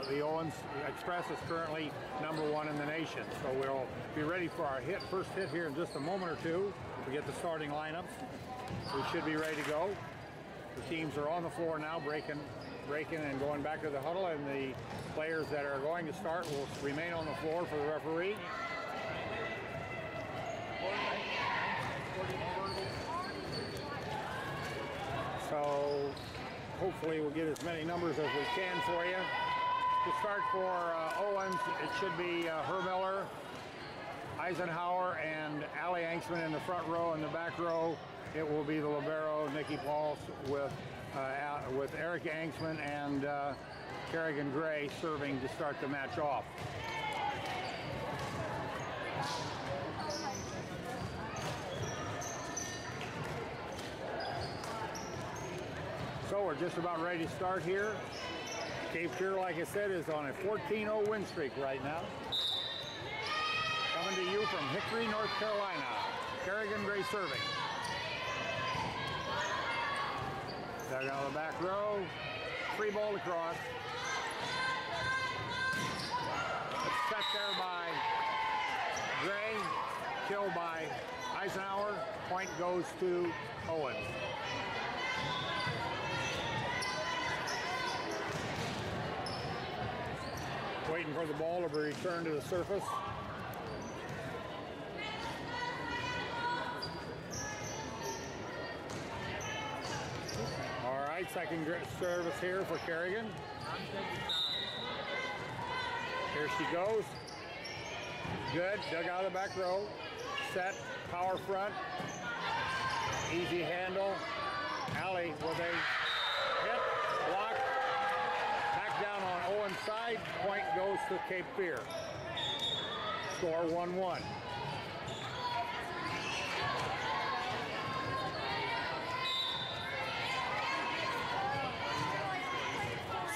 the Owens Express is currently #1 in the nation. So we'll be ready for our first hit here in just a moment or two. We get the starting lineups. We should be ready to go. The teams are on the floor now, breaking and going back to the huddle, and the players that are going to start will remain on the floor for the referee. So hopefully we'll get as many numbers as we can for you. To start for Owens, it should be Hermiller, Eisenhower, and Allie Angstman in the front row. In the back row, it will be the libero, Nikki Pauls, with Erica Angstman and Kerrigan Gray serving to start the match off. So we're just about ready to start here. Cape Fear, like I said, is on a 14-0 win streak right now. Coming to you from Hickory, North Carolina. Kerrigan Gray serving. Dug out of the back row. Free ball across. It's set there by Gray. Killed by Eisenhower. Point goes to Owens. Waiting for the ball to be returned to the surface. All right, second service here for Kerrigan. Here she goes. Good, dug out of the back row. Set, power front. Easy handle. Allie with a hit, block. Back down on Owens' side. Point goes to Cape Fear. Score 1-1.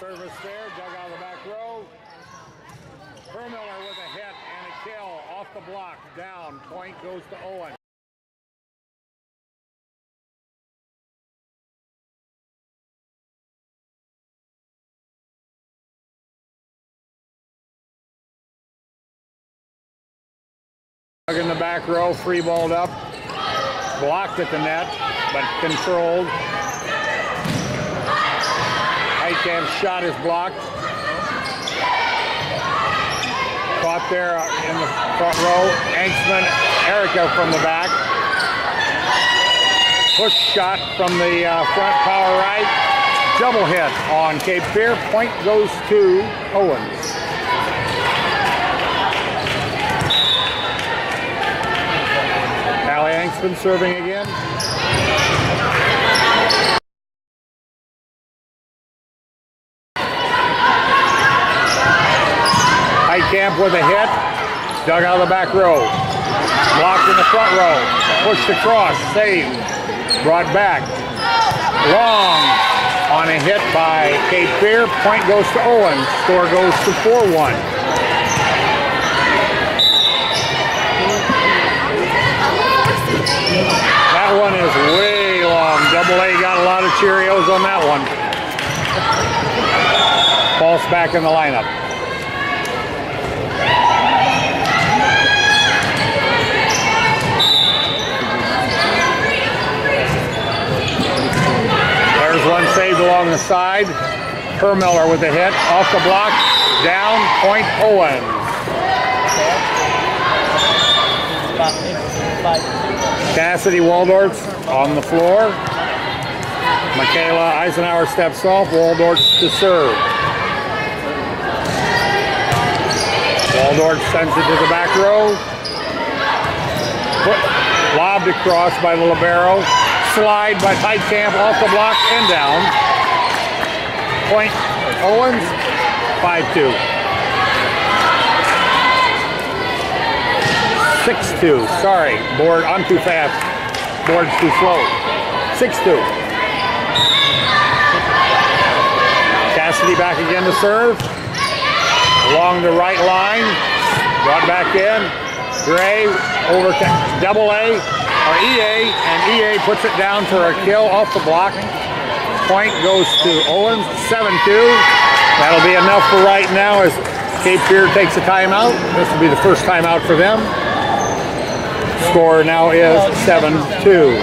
Service there, dug out of the back row. Hermiller with a hit and a kill off the block. Down. Point goes to Owens. In the back row, free balled up, blocked at the net, but controlled. Heitkamp's shot is blocked. Caught there in the front row. Angstman, Erica from the back. Push shot from the front power right. Double hit on Cape Fear. Point goes to Owens. Allie Angstman serving again. Heitkamp with a hit. Dug out of the back row. Blocked in the front row. Pushed across. Saved. Brought back. Long on a hit by Cape Fear. Point goes to Owens. Score goes to 4-1. That one is way long. Double A got a lot of Cheerios on that one. False back in the lineup. There's one saved along the side. Hermiller with a hit. Off the block. Down. Point Owens. Cassidy Waldorf on the floor. Michaela Eisenhower steps off. Waldorf to serve. Waldorf sends it to the back row. Lobbed across by the libero. Slide by Heitkamp off the block and down. Point Owens, 5-2. 6-2. Sorry, board. I'm too fast. Board's too slow. 6-2. Cassidy back again to serve. Along the right line. Brought back in. Gray over to double A or EA, and EA puts it down for a kill off the block. Point goes to Owens, 7-2. That'll be enough for right now as Cape Fear takes a timeout. This will be the first timeout for them. Score now is 7-2.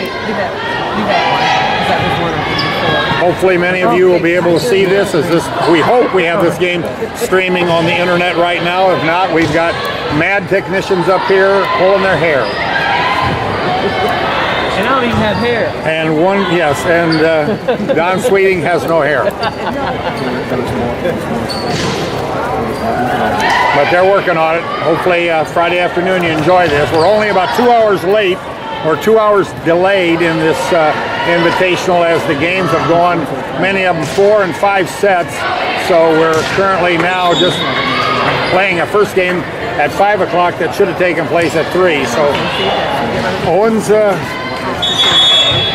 Hopefully many of you will be able to see this. We hope we have this game streaming on the internet right now. If not, we've got mad technicians up here pulling their hair. And I don't even have hair. And Don Sweeting has no hair. But they're working on it. Hopefully Friday afternoon you enjoy this. We're only about 2 hours late, or 2 hours delayed in this invitational, as the games have gone, many of them 4 and 5 sets. So we're currently now just playing a first game at 5 o'clock that should have taken place at 3. So Owens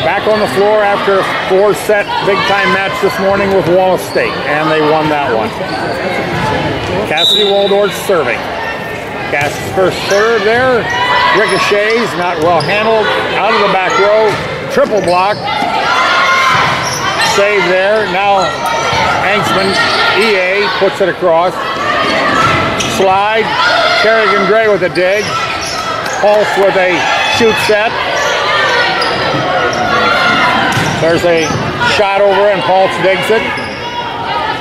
back on the floor after a 4-set big-time match this morning with Wallace State, and they won that one. Cassidy Waldorf serving. Cassidy's first serve there. Ricochets, not well handled, out of the back row. Triple block. Save there. Now Hanksman, EA, puts it across. Slide. Kerrigan Gray with a dig. Pulse with a shoot set. There's a shot over and Pulse digs it.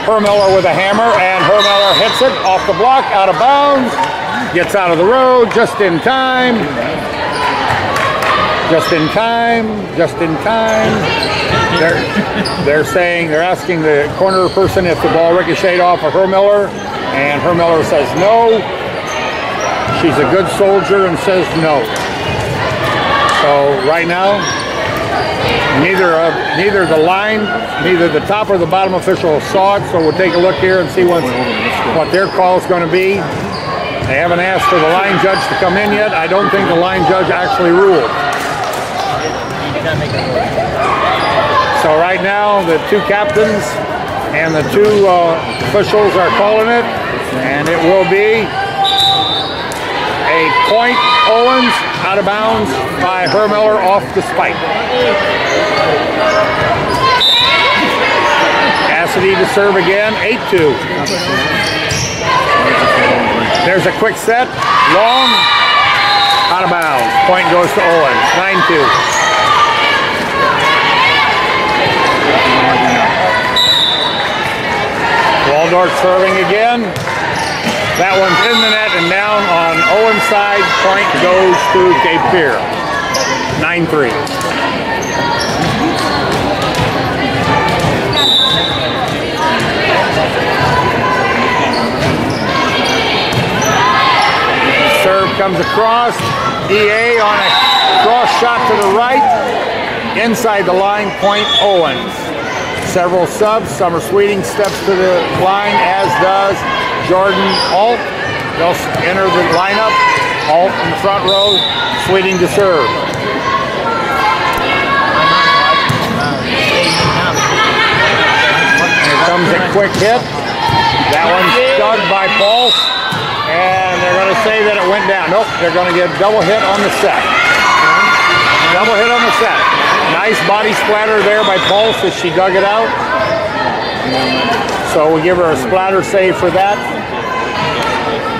Hermiller with a hammer, and Hermiller hits it off the block, out of bounds. Gets out of the road just in time. Just in time. Just in time. They're asking the corner person if the ball ricocheted off of Hermiller, and Hermiller says no. She's a good soldier and says no. So right now, neither the line, neither the top or the bottom official saw it, so we'll take a look here and see what their call is going to be. They haven't asked for the line judge to come in yet. I don't think the line judge actually ruled. So right now, the two captains and the two officials are calling it, and it will be a point Owens, out of bounds by Hermiller off the spike. Cassidy to serve again, 8-2. There's a quick set, long, out of bounds. Point goes to Owens, 9-2. Waldorf serving again. That one's in the net and down on Owens' side. Point goes to Cape Fear. 9-3. Serve comes across. EA on a cross shot to the right. Inside the line, point Owens. Several subs. Summer Sweeting steps to the line, as does Jordan Alt. They'll enter the lineup. Alt in the front row. Sweeting to serve. Here comes a quick hit. That one's dug by Pulse. And they're going to say that it went down. Nope, they're going to get double hit on the set. Double hit on the set. Nice body splatter there by Pulse as she dug it out. So we give her a splatter save for that.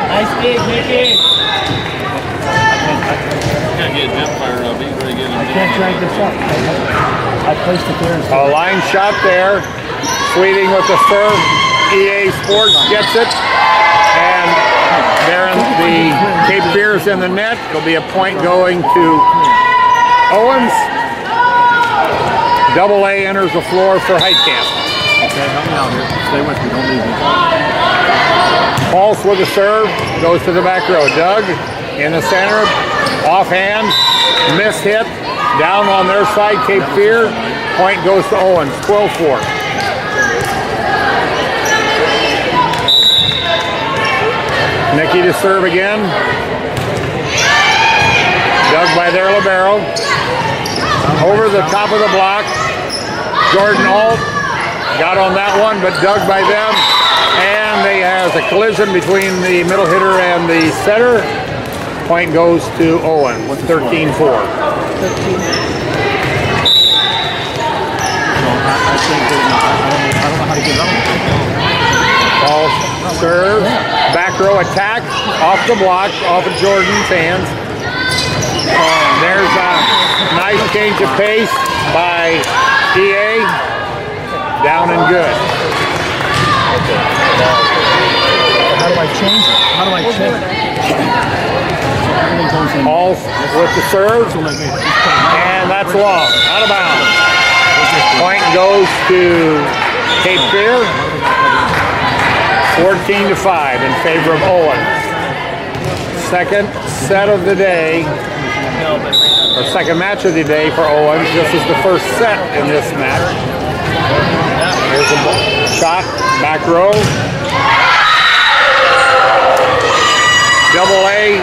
Nice kick, Mickey. Can't get jump fired up. He's really good. I can't drag this up. I placed it there. A line shot there. Sweeting with the serve. EA Sports gets it. And there in the Cape Fear's in the net. It'll be a point going to Owens. Double A enters the floor for Heitkamp. Okay, help me out here. Stay with me. Don't leave me. Pulse with the serve. Goes to the back row. Doug in the center. Offhand. Missed hit. Down on their side. Cape Fear. Point goes to Owens. 12-4. Nikki to serve again. Dug by their libero. Over the top of the block. Jordan Alt got on that one, but dug by them. And they have a collision between the middle hitter and the setter. Point goes to Owens, 13-4. I don't know how to get up. serve, back row attack, off the block, off of Jordan's hands. There's a nice change of pace by EA. Down and good. How do I change it? How do I change it? Halls with the serve, and that's long, out of bounds. Point goes to Cape Fear, 14-5 in favor of Owens. Second set of the day, or second match of the day for Owens. This is the first set in this match. Here's a shot, back row. Double A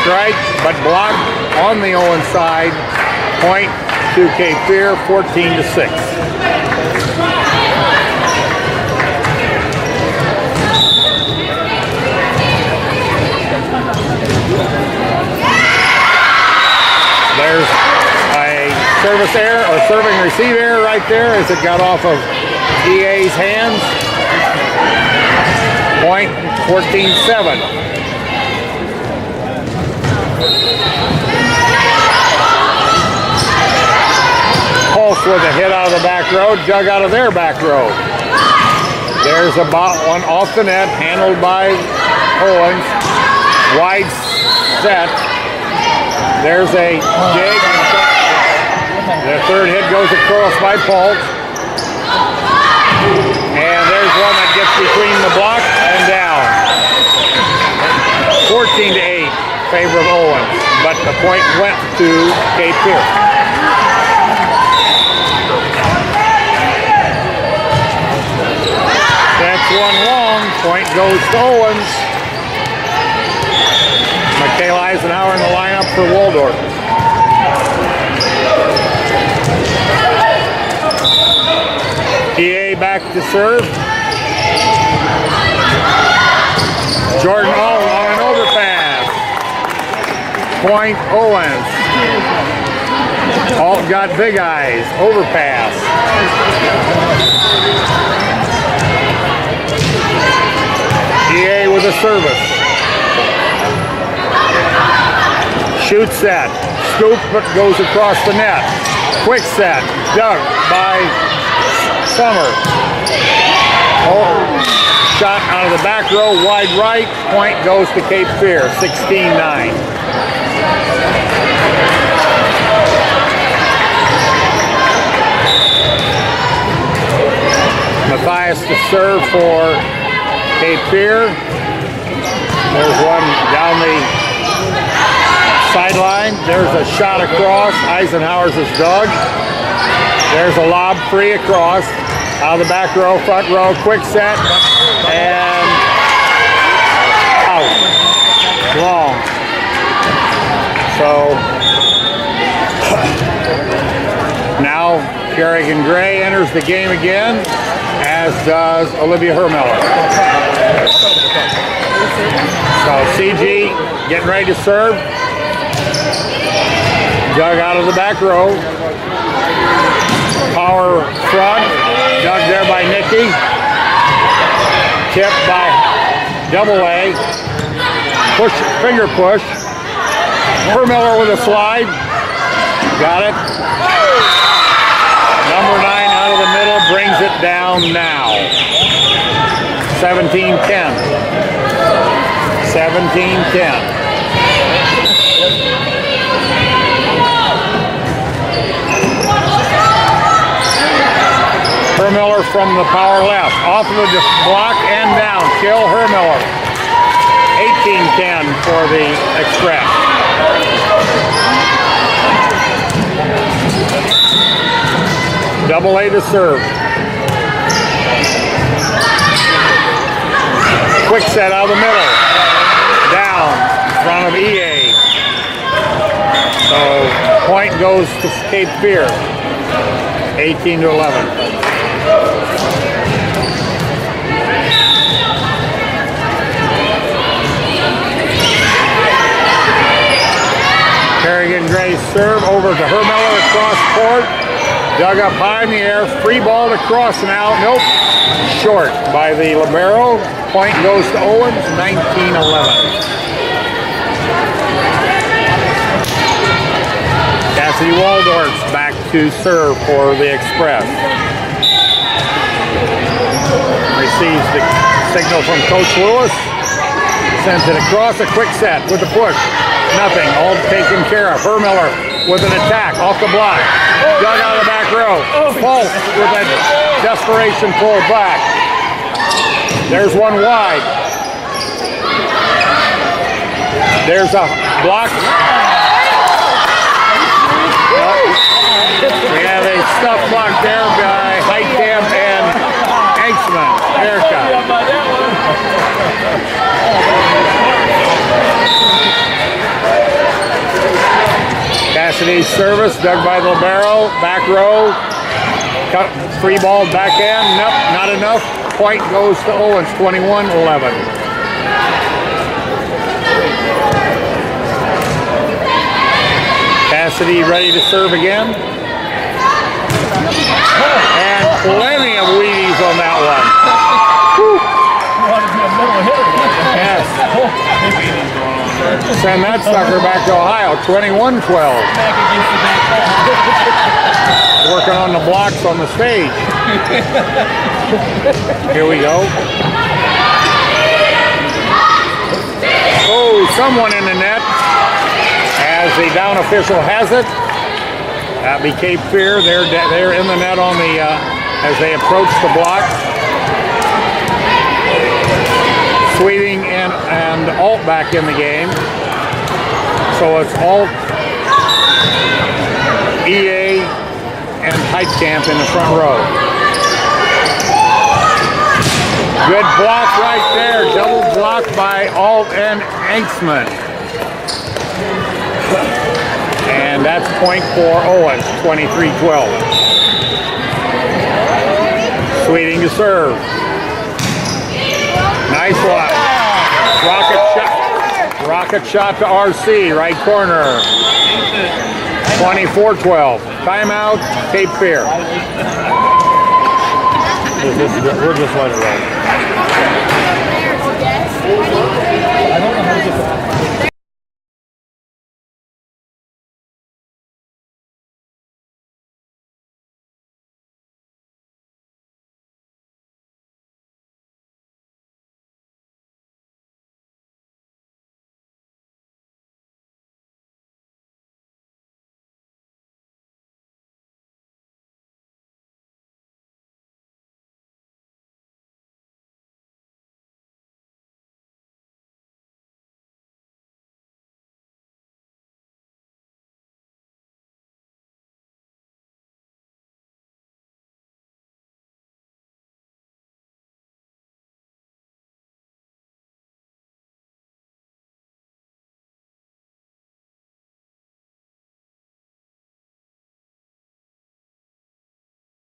strike, but blocked on the Owens side. Point to Cape Fear, 14-6. There's a service error, or serving receive error right there as it got off of EA's hands. Point, 14-7. Pulse with a hit out of the back row, dug out of their back row. There's about one off the net, handled by Owens. Wide set. There's a dig. The third hit goes across by Pulse. And there's one that gets between the block and down. 14-8, favor of Owens, but the point went to Cape Fear. That's one long. Point goes to Owens. Michaela Eisenhower in the lineup for Waldorf. EA back to serve. Jordan on an overpass. Point Owens. Alt got big eyes. Overpass. EA with a service. Shoot set. Scoop but goes across the net. Quick set. Dug by Summer. Oh, shot out of the back row. Wide right. Point goes to Cape Fear. 16-9. Matthias to serve for Cape Fear. There's one down the sideline. There's a shot across. Eisenhower's is dug. There's a lob free across. Out of the back row, front row, quick set, and out. Long. So now Kerrigan Gray enters the game again, as does Olivia Hermiller. So CG getting ready to serve. Dug out of the back row. Power front. Dug there by Nikki. Tipped by Double A. Push, finger push. Hermiller with a slide. Got it. Number 9 out of the middle brings it down now. 17-10. 17-10. Hermiller from the power left. Off of the block and down. Kill Hermiller. 18-10 for the Express. Double A to serve. Quick set out of the middle. Down in front of EA. So point goes to Cape Fear. 18-11. Kerrigan Gray's serve over to Hermiller across court. Dug up high in the air. Free ball to cross now. Nope. short by the libero. Point goes to Owens, 19-11. Cassidy Waldorf's back to serve for the Express. Receives the signal from Coach Lewis. Sends it across, a quick set with the push. Nothing, all taken care of. Hermiller with an attack off the block. Dug out of the back row. Pulse with a desperation pull back. There's one wide. There's a block. We have a stuff block there by Heitkamp and Hanksman. Haircut. Cassidy's service, dug by the libero, back row. Cut, free ball back end. Nope, not enough. Point goes to Owens, 21-11. Cassidy ready to serve again. And plenty of Wheaties on that one. Yes. Send that sucker back to Ohio, 21-12. Working on the blocks on the stage. Here we go. Oh, someone in the net. As the down official has it. That'd be Cape Fear. They're in the net on the as they approach the block. Sweeting and Alt back in the game. So it's Alt, EA, and Heitkamp in the front row. Good block right there. Double block by Alt and Hanksman. And that's point for Owens, 23-12. Sweeting to serve. Nice one. Rocket shot to RC, right corner. 24-12. Timeout, Cape Fear. We'll just let it roll.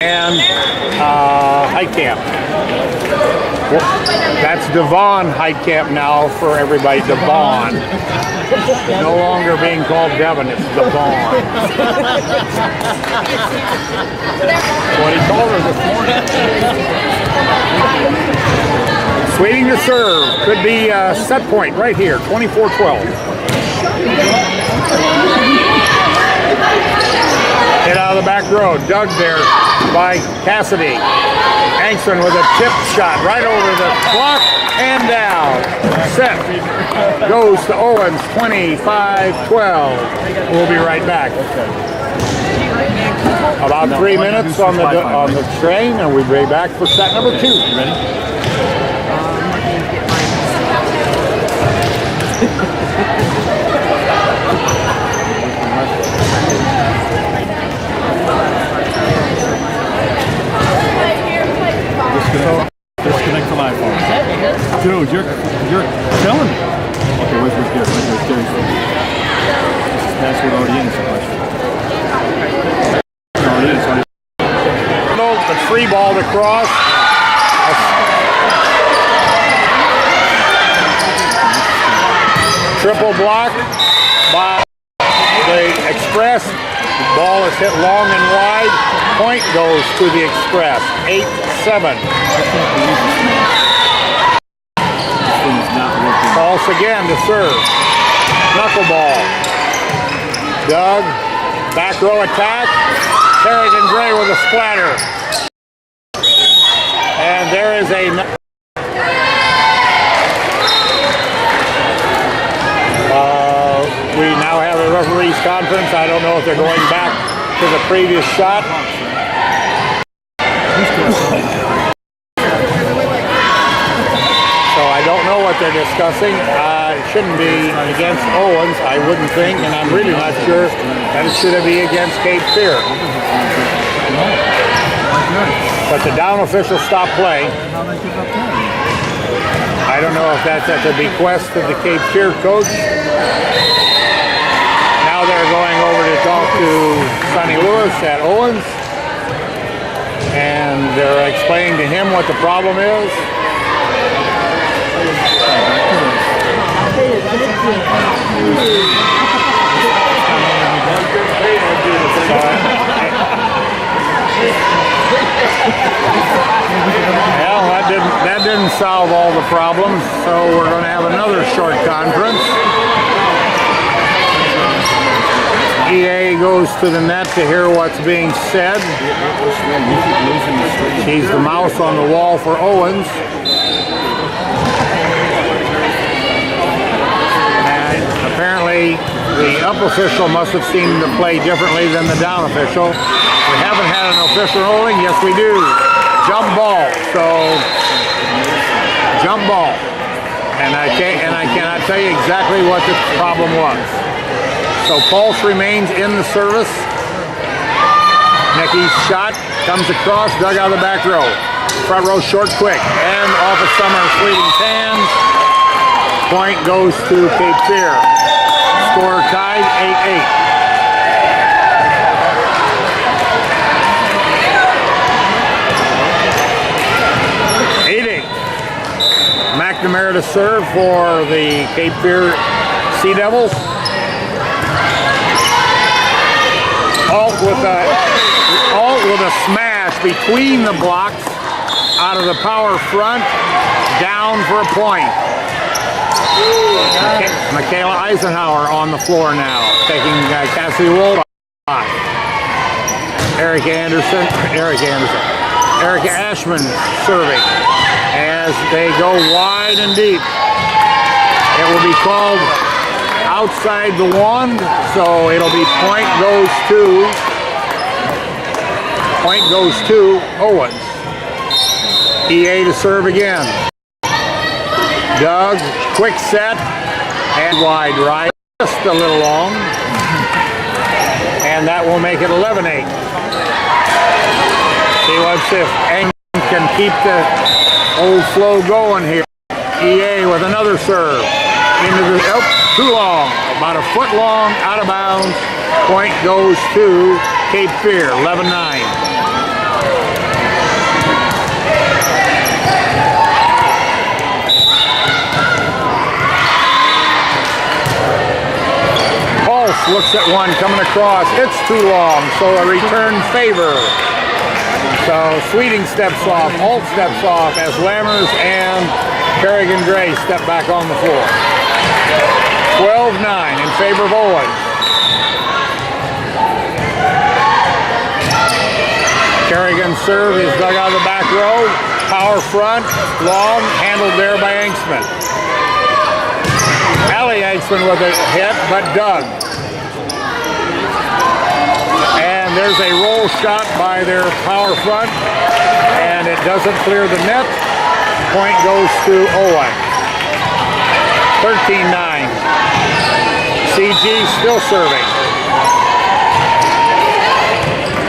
And Heitkamp. Well, that's Devon Heitkamp now for everybody. Devon. No longer being called Devon, it's Devon. What he called her this morning. Sweeting to serve. Could be set point right here, 24-12. Hit out of the back row, dug there by Cassidy. Hanksman with a tip shot right over the block and down. Set goes to Owens, 25-12. We'll be right back. About 3 minutes on the train, and we'll be back for set number 2. You ready? Disconnect the live phone. Dude, you're killing me. Okay, where's here? Password already in. Already in. The free ball to cross. Triple block by the Express. Ball is hit long and wide. Point goes to the Express. 8-7. Pulse again to serve. Knuckleball. Doug. Back row attack. Kerrigan Gray with a splatter. And there is a... we now have a referees conference. I don't know if they're going back to the previous shot. So I don't know what they're discussing. It shouldn't be against Owens, I wouldn't think, and I'm really not sure that it should be against Cape Fear. But the down official stopped play. I don't know if that's at the bequest of the Cape Fear coach. Now they're going over to talk to Sonny Lewis at Owens, and they're explaining to him what the problem is. Well, that didn't solve all the problems, so we're going to have another short conference. EA goes to the net to hear what's being said. He's the mouse on the wall for Owens. And apparently the up official must have seen the play differently than the down official. We haven't had an official ruling. Yes, we do. Jump ball. So jump ball. And I cannot tell you exactly what the problem was. So Pulse remains in the service. Nicky's shot comes across, dug out of the back row. Front row short quick. And off of Summer's fleeting hands. Point goes to Cape Fear. Score tied 8-8. McNamara to serve for the Cape Fear Sea Devils. Alt with a smash between the blocks out of the power front, down for a point. Michaela Eisenhower on the floor now, taking Cassie Wold off. Erica Ashman serving as they go wide and deep. It will be called outside the one, so it'll be point goes to Owens. EA to serve again. Doug, quick set, and wide right, just a little long. And that will make it 11-8. See if Eng can keep the old flow going here. EA with another serve. Into the, too long, about a foot long, out of bounds. Point goes to Cape Fear, 11-9. Pulse looks at one coming across. It's too long, so a return favor. So Sweeting steps off, Alt steps off as Lammers and Kerrigan Gray step back on the floor. 12-9 in favor of Owens. Kerrigan's serve is dug out of the back row. Power front, long, handled there by Anksman. Allie Anksman with a hit, but dug. And there's a roll shot by their power front, and it doesn't clear the net. Point goes to Owens. 13-9. CG still serving.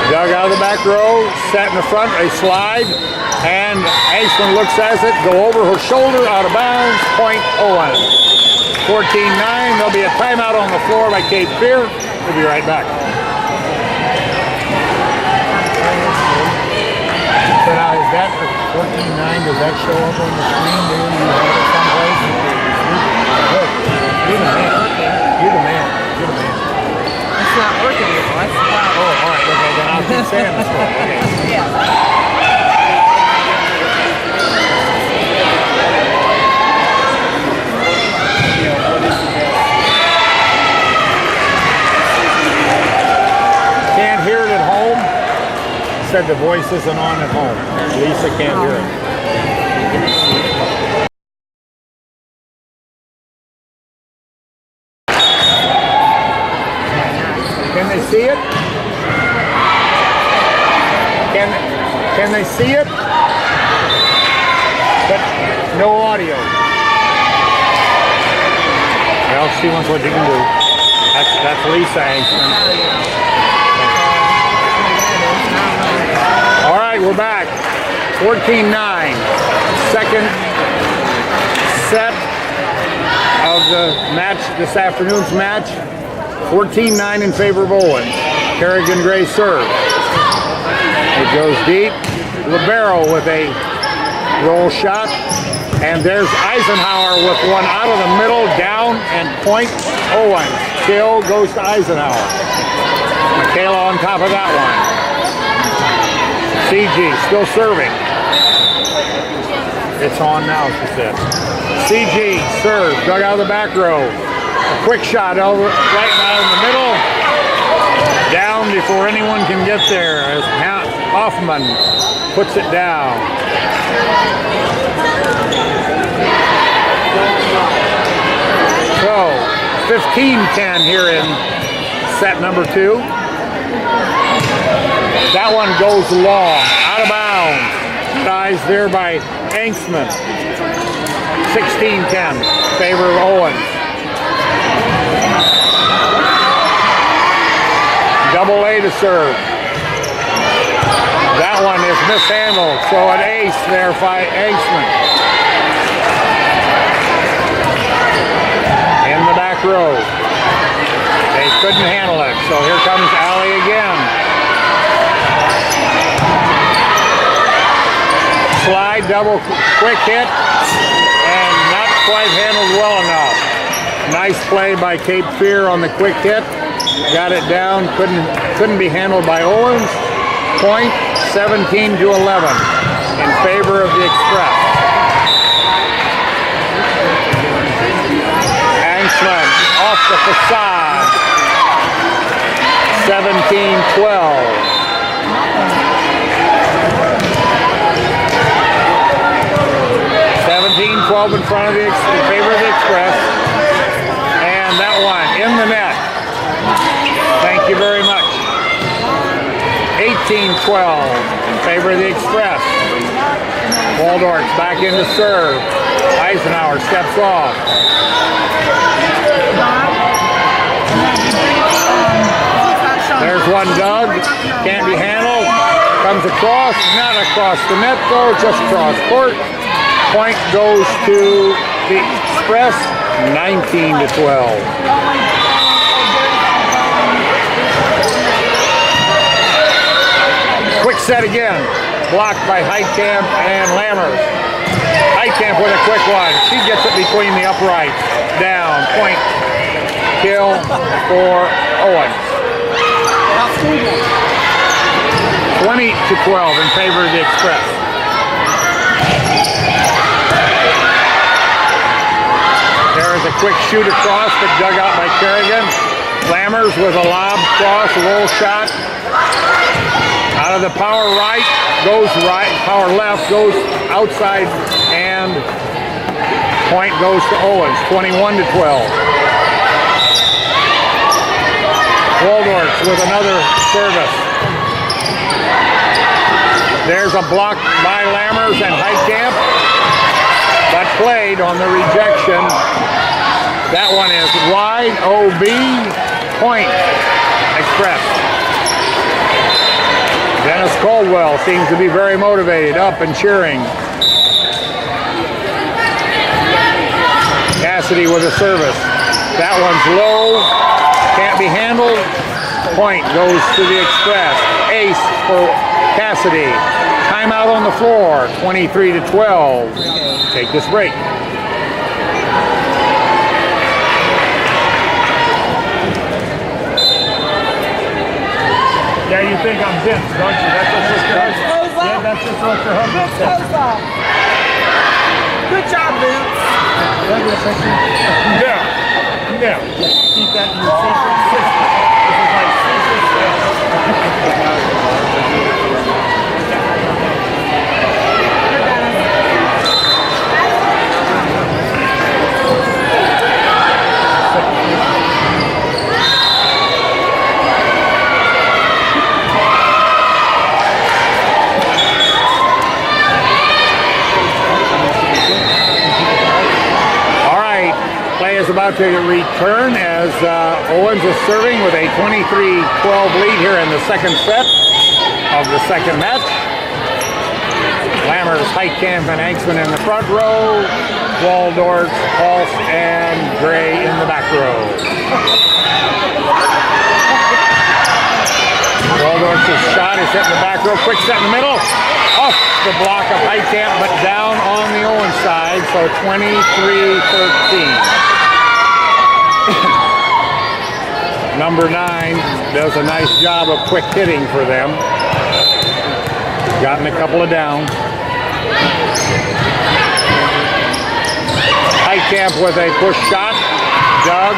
Dug out of the back row, set in the front, a slide, and Ashman looks at it, go over her shoulder, out of bounds, point Owens. 14-9, there'll be a timeout on the floor by Cape Fear. We'll be right back. So now is that the 14-9, does that show up on the screen there? You have it someplace? You're the man. You're the man. You're the man. It's not working anymore. keep saying this one. Okay. Yeah. Can't hear it at home. Said the voice isn't on at home. Lisa can't hear it. Can they see it? Can they see it? But no audio. Well, see once what you can do. That's Lisa Angstrom. All right, we're back. 14-9. Second set of the match, this afternoon's match. 14-9 in favor of Owens. Kerrigan Gray serve. It goes deep. Libero with a roll shot. And there's Eisenhower with one out of the middle, down, and point Owens. Kill goes to Eisenhower. Michaela on top of that one. CG still serving. It's on now, she said. CG serves, dug out of the back row. A quick shot over right now in the middle. Down before anyone can get there as Hoffman puts it down. So 15-10 here in set number 2. That one goes long, out of bounds. Dies there by Angstman. 16-10, favor of Owens. Double A to serve. That one is mishandled, so an ace there by Angstman. In the back row. They couldn't handle it, so here comes Allie again. Slide, double, quick hit, and not quite handled well enough. Nice play by Cape Fear on the quick hit. Got it down, couldn't be handled by Owens. Point 17-11 in favor of the Express. Angstman off the facade. 17-12. 17-12 in front of in favor of the Express. And that one in the net. Thank you very much. 18-12 in favor of the Express. Waldorf's back in to serve. Eisenhower steps off. There's one dug. Can't be handled. Comes across. Not across the net though. Just across court. Point goes to the Express. 19-12. Quick set again. Blocked by Heitkamp and Lammers. Heitkamp with a quick one. She gets it between the uprights. Down. Point. Kill for Owens. 20-12 in favor of the Express. There's a quick shoot across, but dug out by Kerrigan. Lammers with a lob cross, roll shot. Out of the power right, goes right, power left, goes outside, and point goes to Owens, 21-12. Waldorf with another service. There's a block by Lammers and Heitkamp, but played on the rejection. That one is wide, OB, point, Express. Dennis Caldwell seems to be very motivated, up and cheering. Cassidy with a service. That one's low, can't be handled. Point goes to the Express. Ace for Cassidy. Timeout on the floor, 23-12. Take this break. Yeah, you think I'm Vince, don't you? That's what Sister Hubs. Yeah, that's just what Sister Hubs said. Good job, Vince. Yeah. Yeah. Keep that in your secret system. This is my secret system. Is about to return as Owens is serving with a 23-12 lead here in the second set of the second match. Lammers, Heitkamp, and Hanksman in the front row. Waldorf, Pulse, and Gray in the back row. Waldorf's shot is hit in the back row. Quick set in the middle. Off the block of Heitkamp, but down on the Owens side, so 23-13. Number 9 does a nice job of quick hitting for them. Gotten a couple of down. Heitkamp with a push shot. Doug.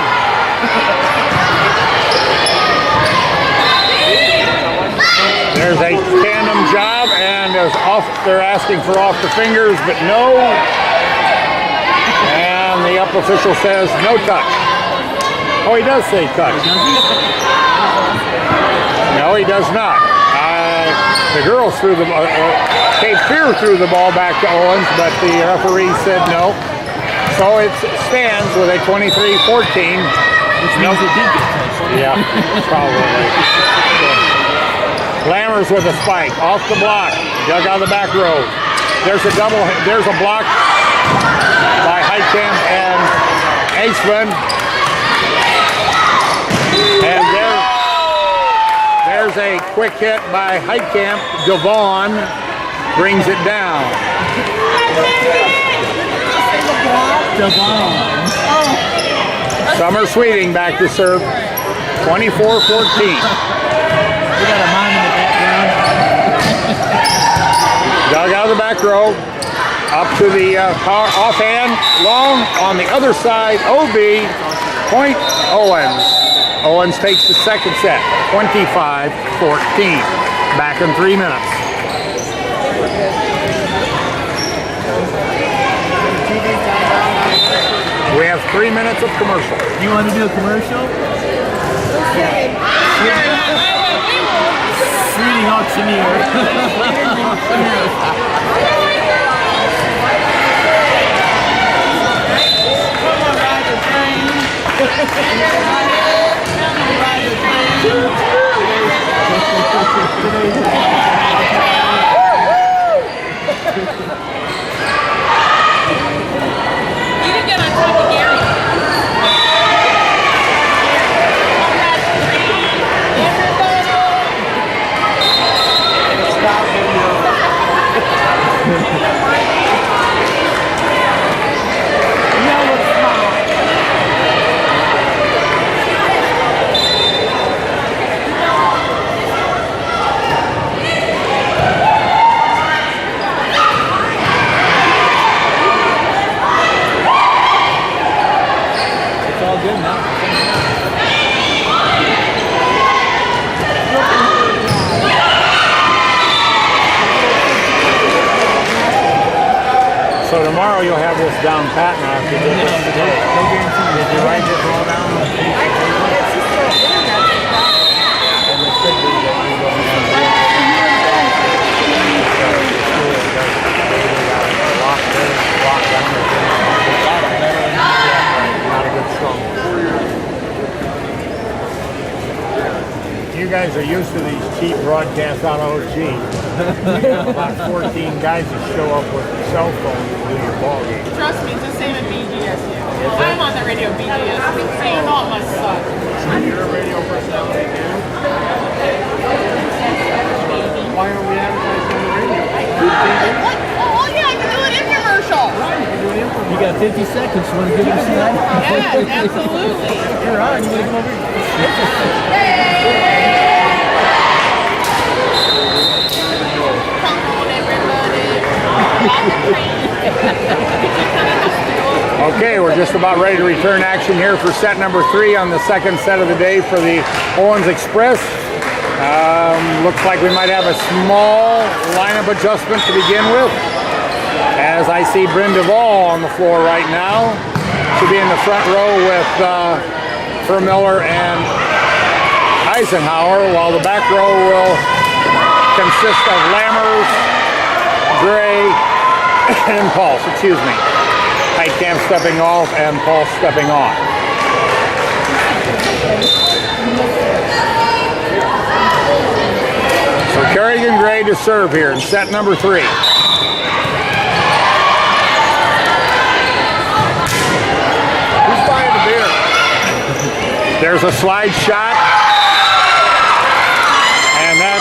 There's a tandem job, and is off. They're asking for off the fingers, but no. And the up official says no touch. Oh, he does say touch. No, he does not. The girls threw the Cape Fear threw the ball back to Owens, but the referee said no. So it stands with a 23-14. Which means it did get touched. Yeah, probably. Lammers with a spike off the block. Dug out of the back row. There's a double. There's a block by Heitkamp and Aceman. And there's a quick hit by Heitkamp. Devon brings it down. Summer Sweeting back to serve. 24-14. We got a mom in the background. Dug out of the back row. Up to the offhand. Long on the other side. OB. Point Owens. Owens takes the second set, 25-14. Back in 3 minutes. We have 3 minutes of commercial. You want to do a commercial? Sweeting auctioneer. You can get on top of Gary. So tomorrow you'll have this down pat now if you did this today. Did you write this all down? And it should be that you don't have not a good strong. You guys are used to these cheap broadcasts on OG. About 14 guys that show up with cell phones to do your ball game. Trust me, it's the same at BGS. I'm on the radio BGS. Saying all my stuff. So you're a radio personality too? Why aren't we advertising on the radio? Oh yeah, I can do an infomercial. You got 50 seconds. You want to give us a sign? Yeah, absolutely. You're on. You want to come over here? Okay, we're just about ready to return action here for set number 3 on the second set of the day for the Owens Express. Looks like we might have a small lineup adjustment to begin with, as I see Bryn Duvall on the floor right now. She'll be in the front row with Vermiller and Eisenhower, while the back row will consist of Lammers, Gray, and Pulse, excuse me. Heitkamp stepping off and Pulse stepping on. So Kerrigan Gray to serve here in set number 3. Who's buying the beer? There's a slide shot. And that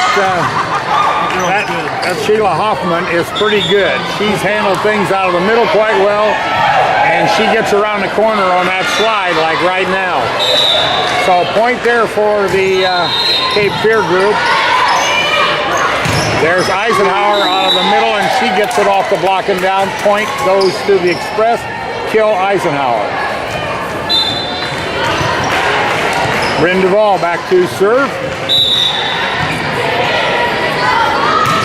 Sheila Hoffman is pretty good. She's handled things out of the middle quite well, and she gets around the corner on that slide like right now. So point there for the Cape Fear group. There's Eisenhower out of the middle, and she gets it off the block and down. Point goes to the Express. Kill Eisenhower. Bryn Duvall back to serve.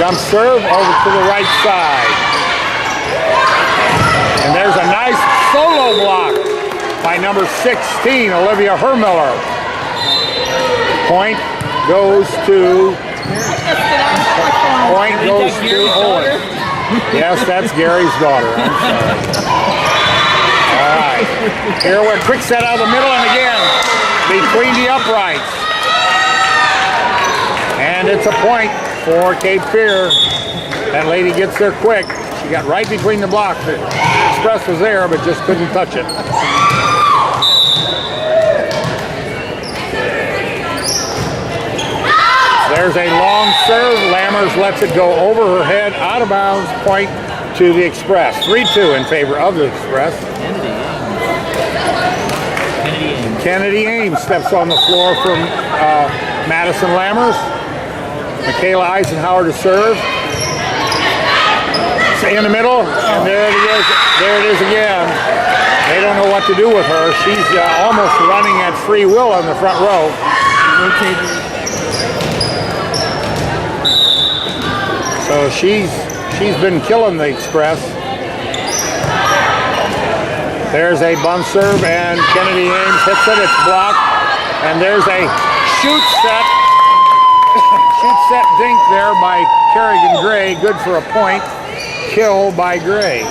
Jump serve over to the right side. And there's a nice solo block by number 16, Olivia Hermiller. Point goes to Owens. Yes, that's Gary's daughter. I'm sorry. All right. Here we're quick set out of the middle, and again, between the uprights. And it's a point for Cape Fear. That lady gets there quick. She got right between the blocks. The Express was there, but just couldn't touch it. There's a long serve. Lammers lets it go over her head, out of bounds. Point to the Express. 3-2 in favor of the Express. Kennedy Ames steps on the floor from Madison Lammers. Michaela Eisenhower to serve. In the middle, and there it is. There it is again. They don't know what to do with her. She's almost running at free will in the front row. So she's been killing the Express. There's a bump serve, and Kennedy Ames hits it. It's blocked, and there's a shoot set dink there by Kerrigan Gray. Good for a point. Kill by Gray.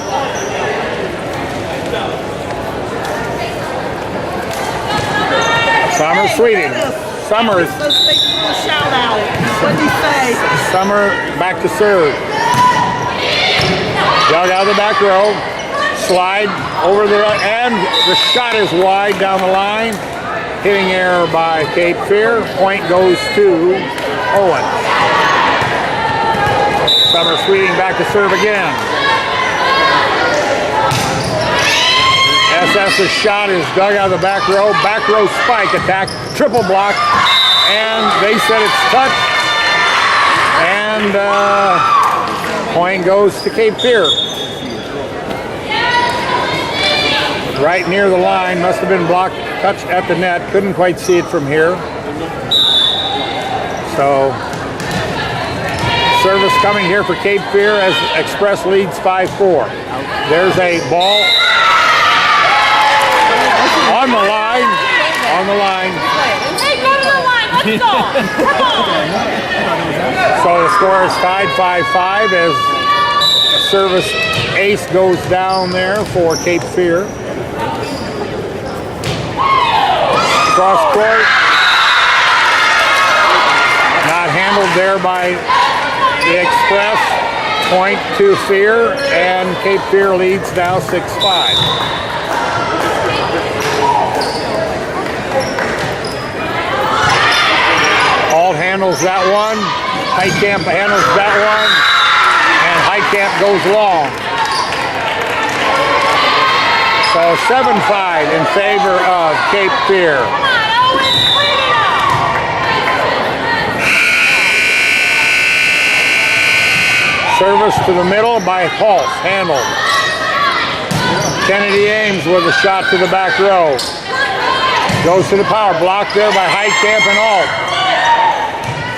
Summer Sweeting. Summer. Let's take a shout out. What do you say? Summer back to serve. Dug out of the back row. Slide over the right, and the shot is wide down the line. Hitting error by Cape Fear. Point goes to Owens. Summer Sweeting back to serve again. SS's shot is dug out of the back row. Back row spike attack. Triple block. And they said it's touch. And point goes to Cape Fear. Right near the line. Must have been blocked. Touch at the net. Couldn't quite see it from here. So service coming here for Cape Fear as Express leads 5-4. There's a ball on the line. On the line. Hey, go to the line. Let's go. Come on. So the score is tied 5-5 as service ace goes down there for Cape Fear. Cross court. Not handled there by the Express. Point to Fear, and Cape Fear leads now 6-5. Alt handles that one. Heitkamp handles that one. And Heitkamp goes long. So 7-5 in favor of Cape Fear. Service to the middle by Pulse, handled. Kennedy Ames with a shot to the back row. Goes to the power, blocked there by Heitkamp and Alt.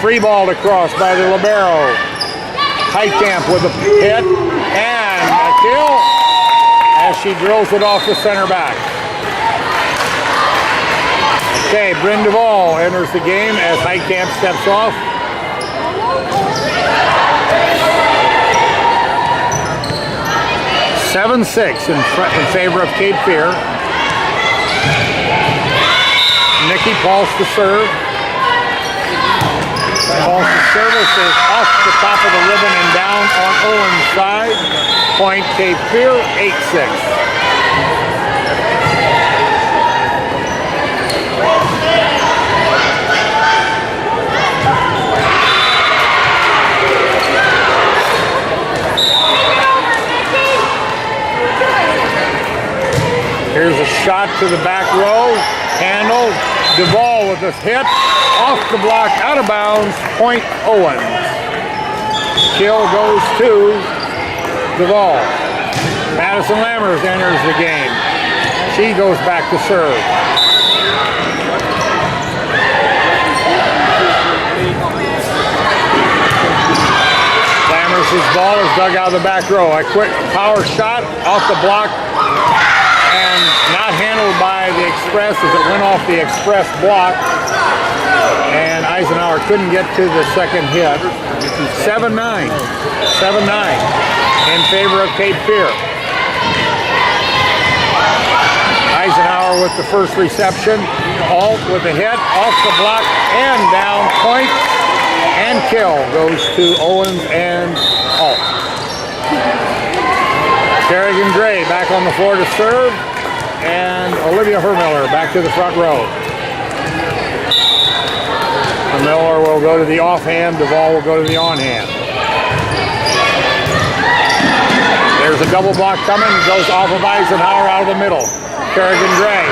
Free ball across by the libero. Heitkamp with a hit and a kill as she drills it off the center back. Okay, Bryn Duvall enters the game as Heitkamp steps off. (7-6) in favor of Cape Fear. Nikki Pulse to serve. Pulse's service is off the top of the ribbon and down on Owens' side. Point Cape Fear, 8-6. Here's a shot to the back row, handled. Duvall with this hit, off the block, out of bounds, point Owens. Kill goes to Duvall. Madison Lammers enters the game. She goes back to serve. Lammers' ball is dug out of the back row. A quick power shot off the block. And not handled by the Express as it went off the Express block. And Eisenhower couldn't get to the second hit. 7-9. 7-9 in favor of Cape Fear. Eisenhower with the first reception. Alt with the hit, off the block and down. Point and kill goes to Owens and Alt. Kerrigan Gray back on the floor to serve, and Olivia Hermiller back to the front row. Hermiller will go to the offhand, Duvall will go to the on-hand. There's a double block coming, goes off of Eisenhower out of the middle. Kerrigan Gray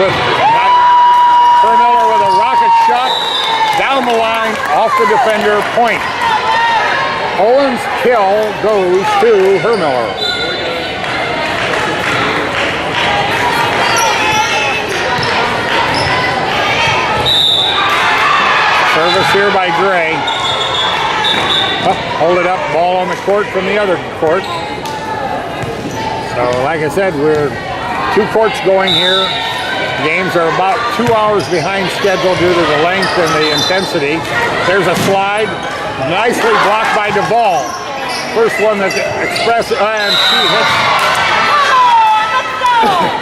with Hermiller with a rocket shot down the line, off the defender, point. Owens' kill goes to Hermiller. Service here by Gray. Oh, hold it up, ball on the court from the other court. So like I said, we're 2 courts going here. Games are about 2 hours behind schedule due to the length and the intensity. There's a slide, nicely blocked by Duvall. First one that Express, and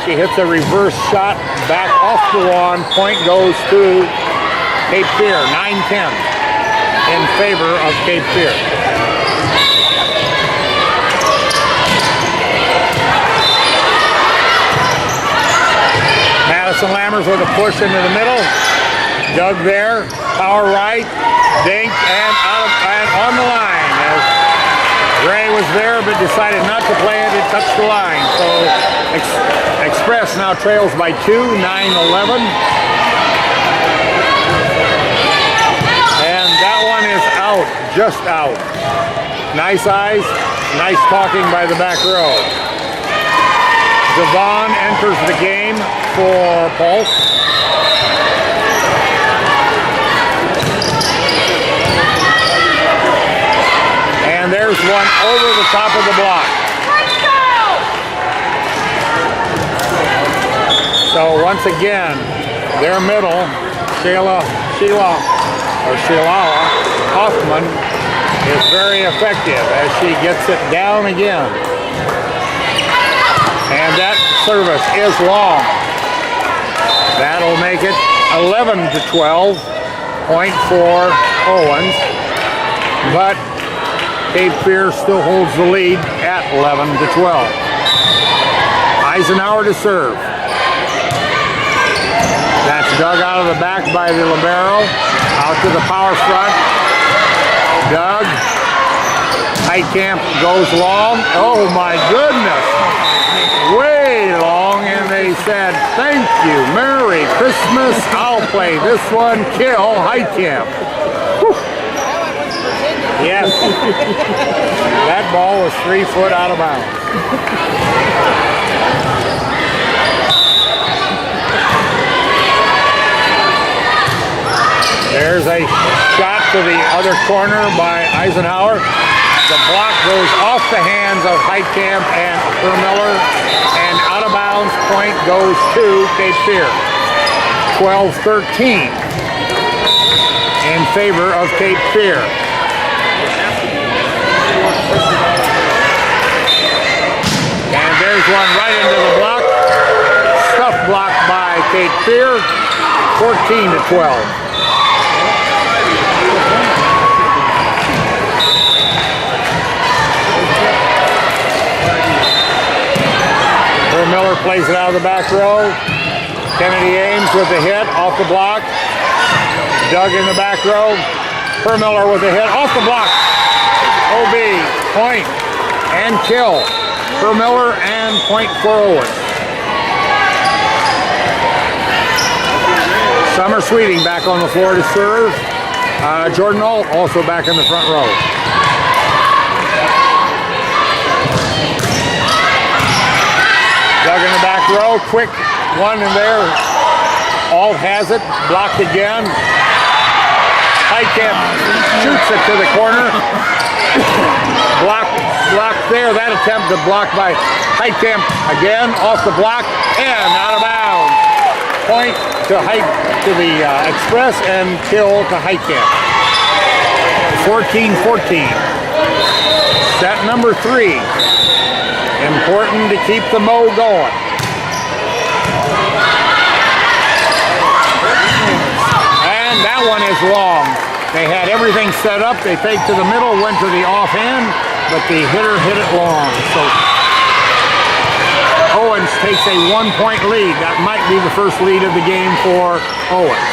she hits a reverse shot back off the wand. Point goes to Cape Fear, 9-10 in favor of Cape Fear. Madison Lammers with a push into the middle. Dug there, power right, dink, and out and on the line. As Gray was there but decided not to play it, it touched the line. So Express now trails by 2, 9-11. Just out. Nice eyes, nice talking by the back row. Devon enters the game for Pulse. And there's one over the top of the block. So once again, their middle, Sheila Hoffman is very effective as she gets it down again. And that service is long. That'll make it 11-12, point for Owens. But Cape Fear still holds the lead at 11-12. Eisenhower to serve. That's dug out of the back by the libero. Out to the power front. Dug. Heitkamp goes long. Oh my goodness. Way long. And they said, thank you. Merry Christmas. I'll play this one. Kill Heitkamp. Whew. Yes. That ball was 3 foot out of bounds. There's a shot to the other corner by Eisenhower. The block goes off the hands of Heitkamp and Miller, and out of bounds. Point goes to Cape Fear. 12-13 in favor of Cape Fear. And there's one right into the block. Stuff blocked by Cape Fear. 14-12. Miller plays it out of the back row. Kennedy Ames with the hit off the block. Doug in the back row. Miller with the hit off the block. OB, point, and kill. Miller and point for Owens. Summer Sweeting back on the floor to serve. Jordan Alt also back in the front row. Doug in the back row, quick one in there. Alt has it, blocked again. Heitkamp shoots it to the corner. Blocked there. That attempt to block by Heitkamp again, off the block and out of bounds. Point to the Express and kill to Heitkamp. 14-14. Set number 3. Important to keep the mo going. And that one is long. They had everything set up. They faked to the middle, went to the offhand, but the hitter hit it long. So Owens takes a 1-point lead. That might be the first lead of the game for Owens.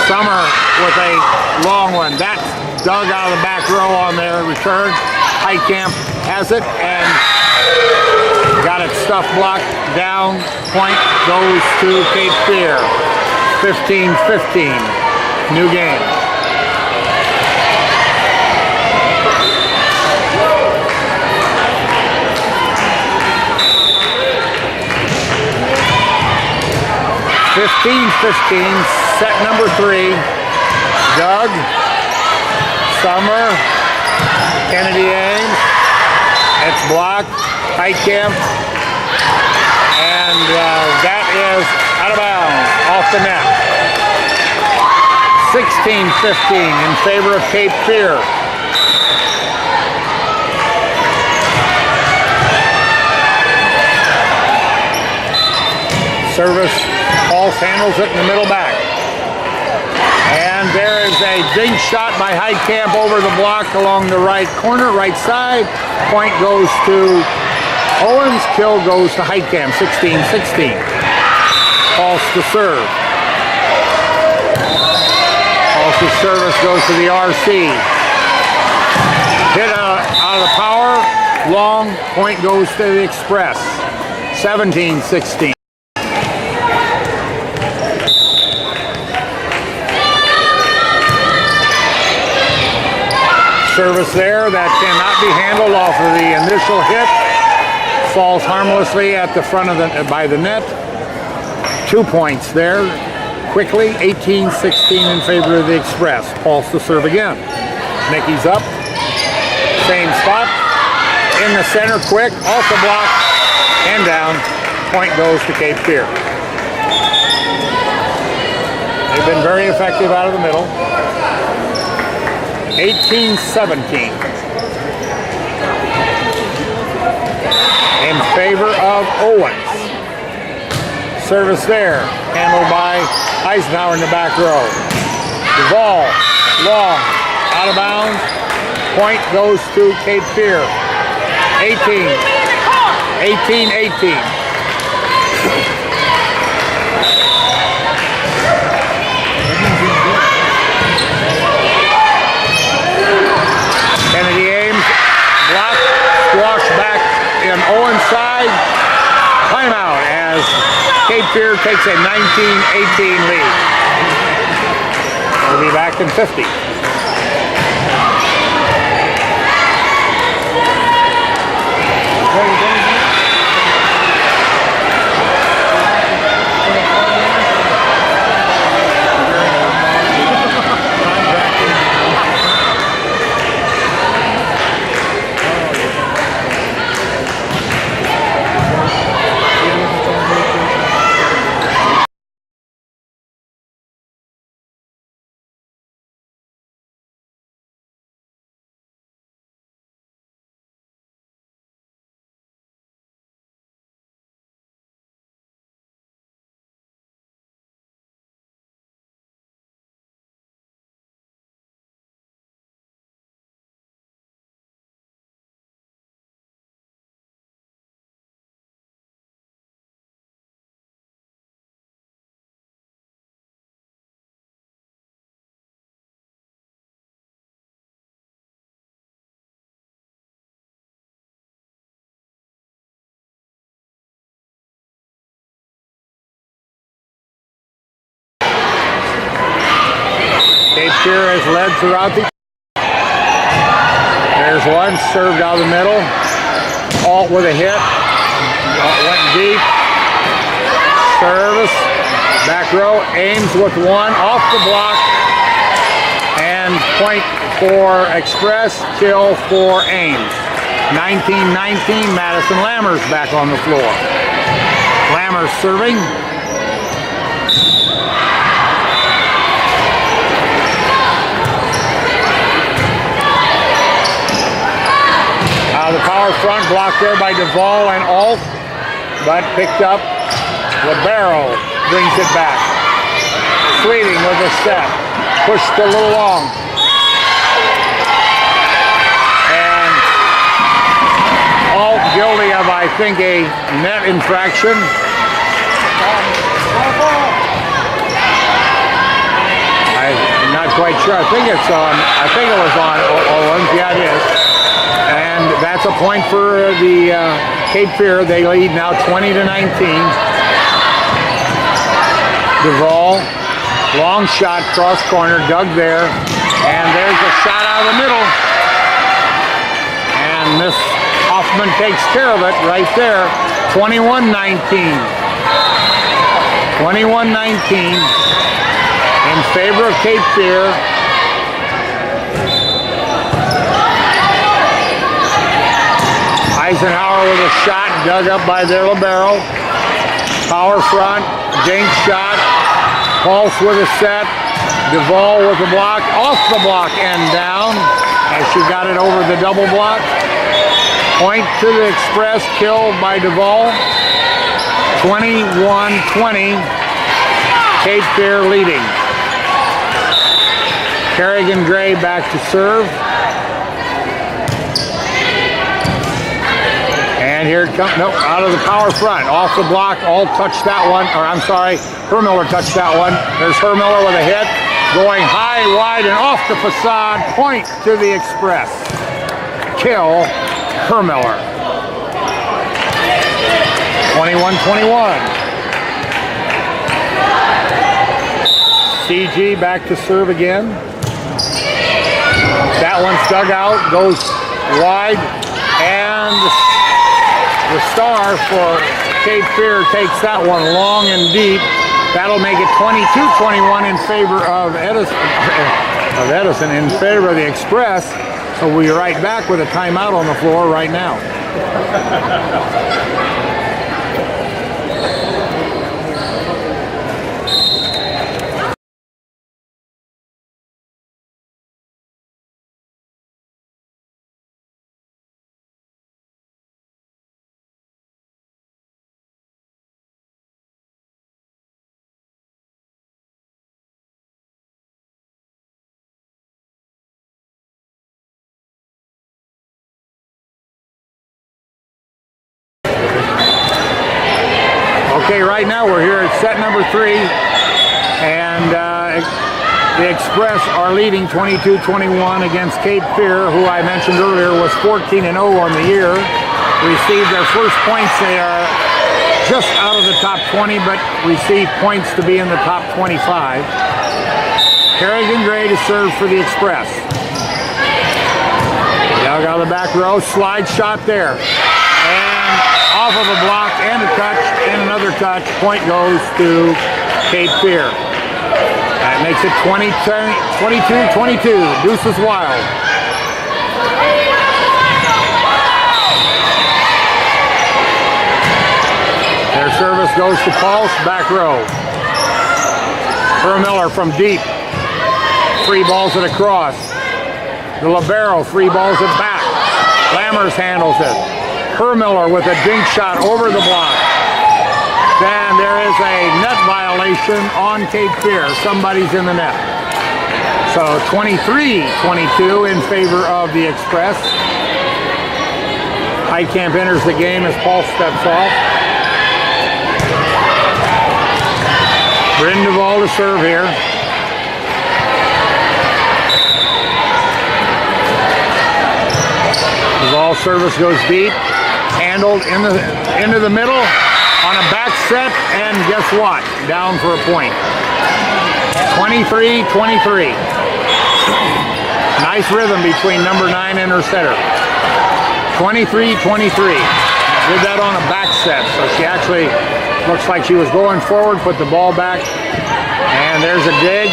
Summer with a long one. That's dug out of the back row on their return. Heitkamp has it and got it stuff blocked down. Point goes to Cape Fear. 15-15. New game. Set number 3. Doug, Summer, Kennedy Ames. It's blocked. Heitkamp. And that is out of bounds, off the net. 16-15 in favor of Cape Fear. Service, Pulse handles it in the middle back. And there is a big shot by Heitkamp over the block along the right corner, right side. Point goes to Owens, kill goes to Heitkamp, 16-16. Pulse to serve. Pulse's service goes to the RC. Hit out of the power, long, point goes to the Express, 17-16. Service there that cannot be handled off of the initial hit. Falls harmlessly at the front of by the net. 2 points there. Quickly, 18-16 in favor of the Express. Pulse to serve again. Mickey's up. Same spot. In the center, quick. Off the block. And down. Point goes to Cape Fear. They've been very effective out of the middle. 18-17 in favor of Owens. Service there, handled by Eisenhower in the back row. Duvall, long, out of bounds. Point goes to Cape Fear. 18-18. Kennedy Ames, block, squash back in Owens' side. Timeout as Cape Fear takes a 19-18 lead. We'll be back in 50. Fear has led throughout the. There's one served out of the middle. Alt with a hit. Went deep. Service. Back row. Ames with one off the block. And point for Express. Kill for Ames. 19-19. Madison Lammers back on the floor. Lammers serving. The power front blocked there by Duvall and Alt, but picked up. Libero brings it back. Sweeting with a step. Pushed a little long. And Alt guilty of, I think, a net infraction. I'm not quite sure. I think it was on Owens. Yeah, it is. And that's a point for the Cape Fear. They lead now 20-19. Duvall, long shot, cross corner, dug there. And there's a shot out of the middle. And Miss Hoffman takes care of it right there. 21-19. 21-19 in favor of Cape Fear. Eisenhower with a shot dug up by their libero. Power front, Jink shot. Pulse with a set. Duvall with a block. Off the block and down as she got it over the double block. Point to the Express, killed by Duvall. 21-20. Cape Fear leading. Kerrigan Gray back to serve. And here it comes, nope, out of the power front, off the block, all touched that one, or I'm sorry, Hermiller touched that one. There's Hermiller with a hit, going high, wide, and off the facade, point to the Express. Kill Hermiller. 21-21. CG back to serve again. That one's dug out, goes wide, and the star for Cape Fear takes that one long and deep. That'll make it 22-21 in favor of Edison, in favor of the Express. So we'll be right back with a timeout on the floor right now. Okay, right now we're here at set number 3, and the Express are leading 22-21 against Cape Fear, who I mentioned earlier was 14-0 on the year. Received their first points. They are just out of the top 20, but received points to be in the top 25. Kerrigan Gray to serve for the Express. Dug out of the back row, slide shot there. And off of a block and a touch and another touch. Point goes to Cape Fear. That makes it 22-22. Deuces wild. Their service goes to Pulse, back row. Hermiller from deep. Free balls it across. The libero free balls it back. Lammers handles it. Hermiller with a dink shot over the block. Then there is a net violation on Cape Fear. Somebody's in the net. So 23-22 in favor of the Express. Heitkamp enters the game as Paul steps off. Bryn Duvall to serve here. Duvall service goes deep. Handled into the middle on a back set, and guess what? Down for a point. 23-23. Nice rhythm between number 9 and her setter. 23-23. Did that on a back set, so she actually looks like she was going forward, put the ball back, and there's a dig.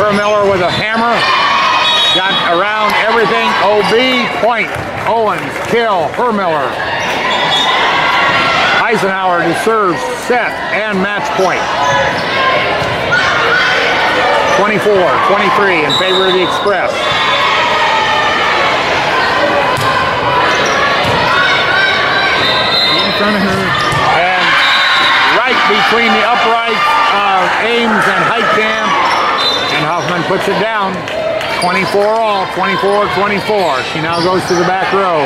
Miller with a hammer. Got around everything. OB, point. Owens, kill. Miller. Eisenhower deserves set and match point. 24-23 in favor of the Express. In front of her. And right between the uprights of Ames and Heitkamp, and Hoffman puts it down. 24 all, 24-24. She now goes to the back row.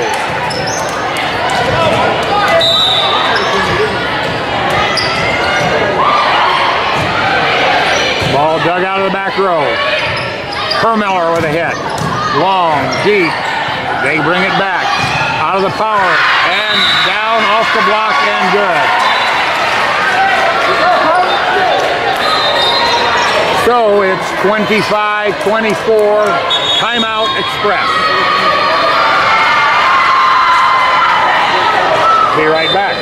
Ball dug out of the back row. Miller with a hit. Long, deep. They bring it back. Out of the power. And down off the block and good. So it's 25-24. Timeout Express. Be right back.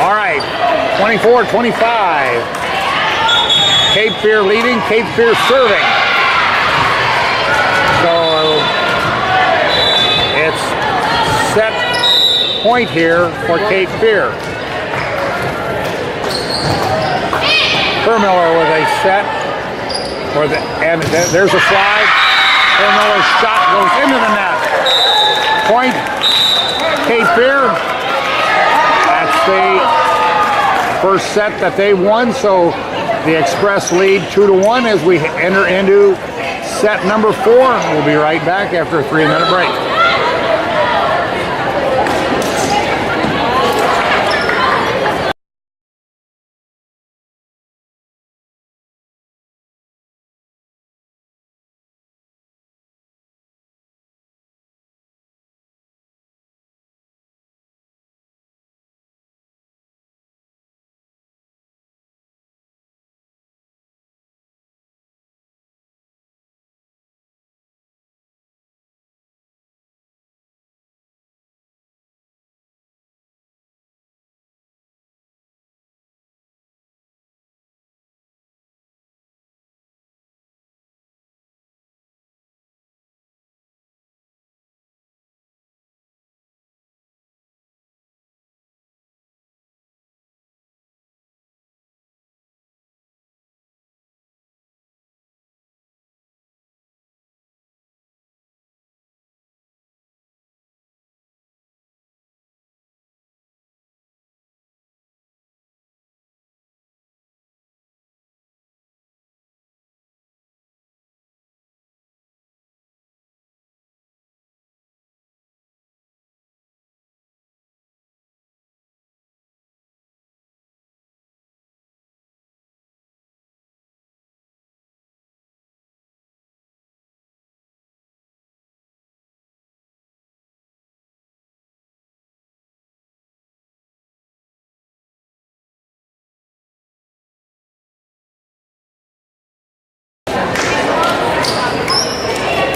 All right, 24-25. Cape Fear leading, Cape Fear serving. So it's set point here for Cape Fear. Miller with a set, and there's a slide. Miller's shot goes into the net. Point, Cape Fear. That's the first set that they won, so the Express lead 2-1 as we enter into set number 4. We'll be right back after a 3-minute break.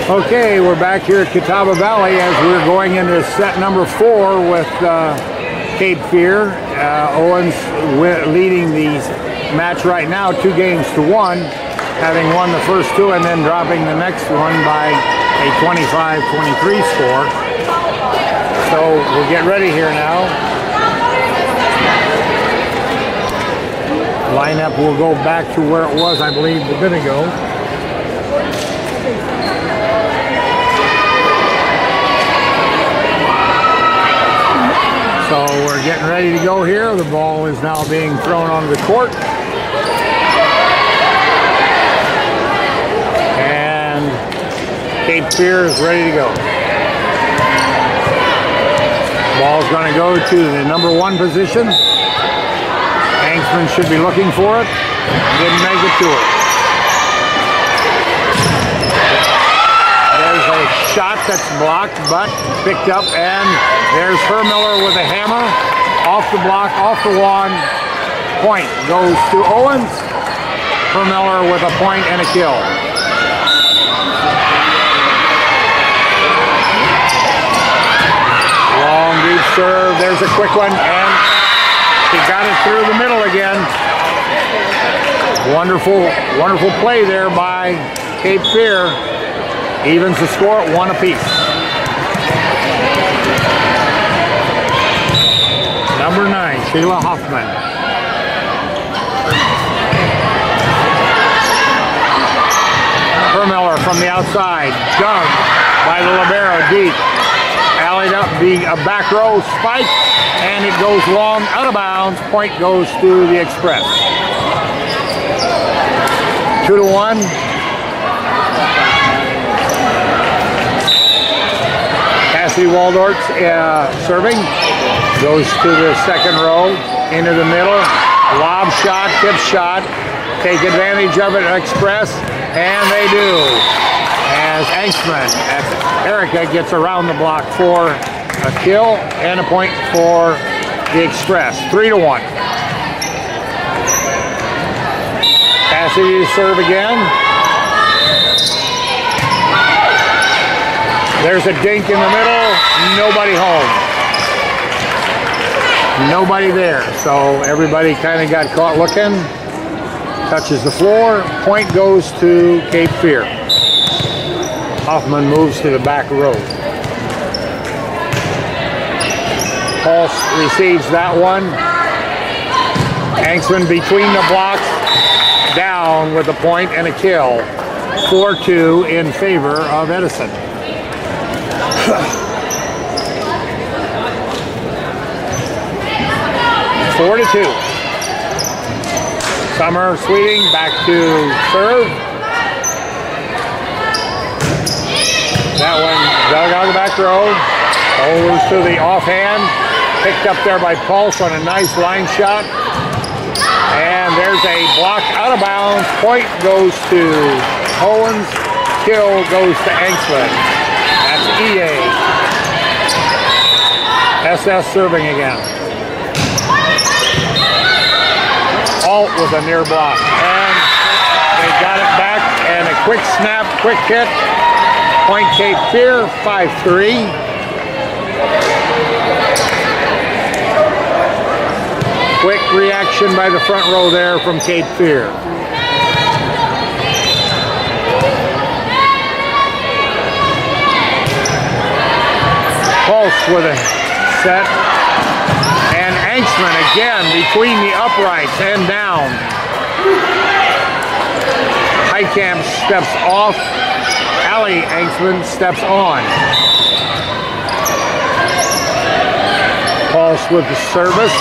Okay, we're back here at Catawba Valley as we're going into set number 4 with Cape Fear. Owens leading the match right now 2-1, having won the first 2 and then dropping the next one by a 25-23 score. So we'll get ready here now. Lineup will go back to where it was, I believe, a bit ago. So getting ready to go here. The ball is now being thrown onto the court. And Cape Fear is ready to go. Ball's going to go to the number 1 position. Hanksman should be looking for it. Didn't make it to it. There's a shot that's blocked, but picked up, and there's Hermiller with a hammer. Off the block, off the wand. Point goes to Owens. Hermiller with a point and a kill. Long deep serve. There's a quick one, and he got it through the middle again. Wonderful play there by Cape Fear. Evens the score at 1 apiece. Number 9, Sheila Hoffman. Hermiller from the outside. Dug by the libero deep. Allied up, being a back row spike, and it goes long, out of bounds. Point goes to the Express. 2-1. Cassidy Waldorf serving. Goes to the second row, into the middle. Lob shot, tip shot. Take advantage of it, Express, and they do. As Erica gets around the block for a kill and a point for the Express. 3-1. Cassidy to serve again. There's a dink in the middle. Nobody home. Nobody there. So everybody kind of got caught looking. Touches the floor. Point goes to Cape Fear. Hoffman moves to the back row. Pulse receives that one. Hanksman between the blocks. Down with a point and a kill. 4-2 in favor of Edison. Four to 2. Summer Sweeting back to serve. That one dug out of the back row. Goes to the offhand. Picked up there by Pulse on a nice line shot. And there's a block out of bounds. Point goes to Owens. Kill goes to Hanksman. That's EA. SS serving again. Alt with a near block. And they got it back. And a quick snap, quick hit. Point Cape Fear, 5-3. Quick reaction by the front row there from Cape Fear. Pulse with a set. And Hanksman again between the uprights and down. Heitkamp steps off. Allie Hanksman steps on. Pulse with the service.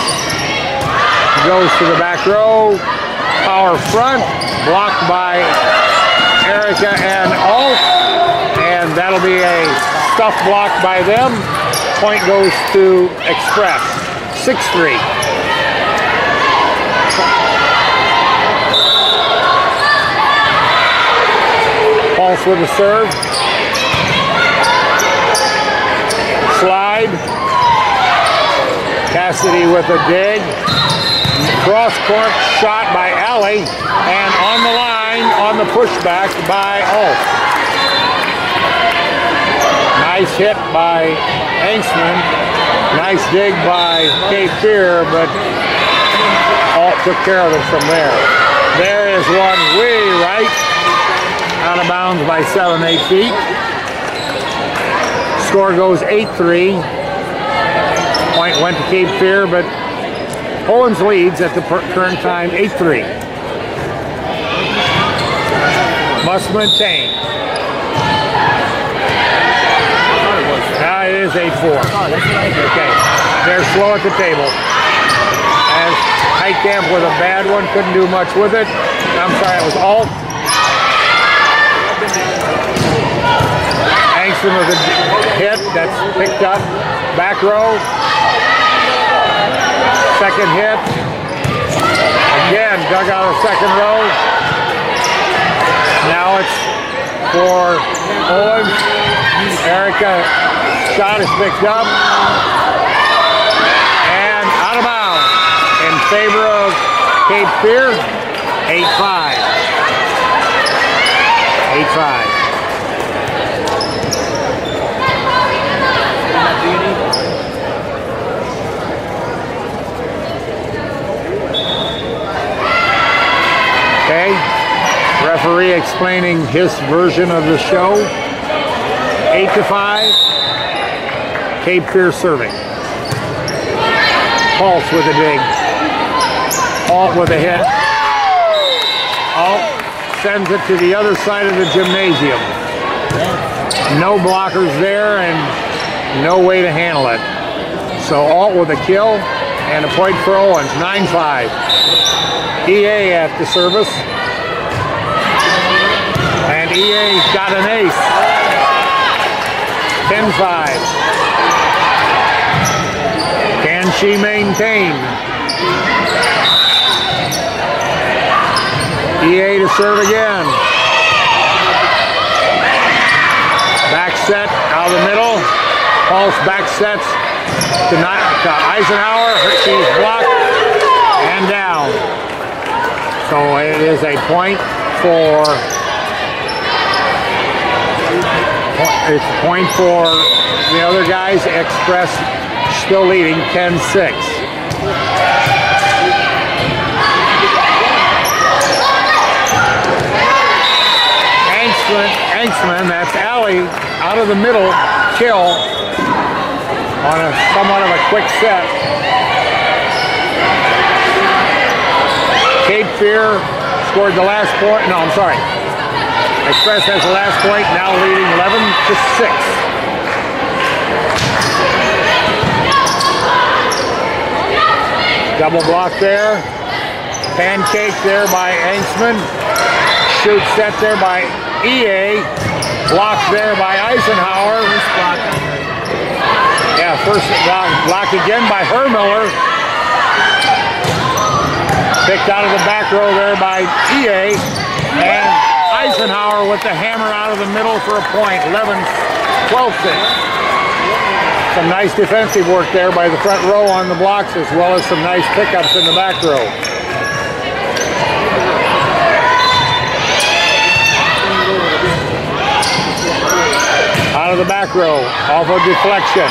Goes to the back row. Power front. Blocked by Erica and Alt. And that'll be a stuff block by them. Point goes to Express. 6-3. Pulse with the serve. Slide. Cassidy with a dig. Cross court shot by Alley. And on the line, on the pushback by Alt. Nice hit by Hanksman. Nice dig by Cape Fear, but Alt took care of it from there. There is one way right. Out of bounds by 7-8 feet. Score goes 8-3. Point went to Cape Fear, but Owens leads at the current time 8-3. Must maintain. it is 8-4. Oh, that's what I heard. Okay, they're slow at the table. As Heitkamp with a bad one, couldn't do much with it. I'm sorry, it was Alt. Angstrom with a hit that's picked up. Back row. Second hit. Again, dug out of second row. Now it's for Owens. Erica shot is picked up. And out of bounds in favor of Cape Fear. 8-5. 8-5. Okay, referee explaining his version of the show. 8-5, Cape Fear serving. Pulse with a dig. Alt with a hit. Alt sends it to the other side of the gymnasium. No blockers there and no way to handle it. So Alt with a kill and a point for Owens, 9-5. EA at the service. And EA got an ace. 10-5. Can she maintain? EA to serve again. Back set out of the middle. Pulse back sets to Eisenhower. She's blocked and down. So it is a point for the other guys. Express still leading 10-6. Angstman, that's Allie out of the middle, kill on a somewhat of a quick set. Cape Fear scored the last point. No, I'm sorry. Express has the last point, now leading 11-6. Double block there. Pancake there by Angstman. Shoot set there by EA. Blocked there by Eisenhower. Yeah, first block again by Hermiller. Picked out of the back row there by EA. And Eisenhower with the hammer out of the middle for a point. 11-12-6. Some nice defensive work there by the front row on the blocks, as well as some nice pickups in the back row. Out of the back row, off of deflection.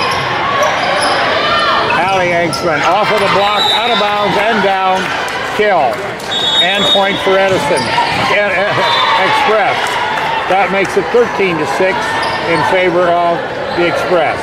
Allie Angstman off of the block, out of bounds and down, kill. And point for Edison. Express. That makes it 13-6 in favor of the Express.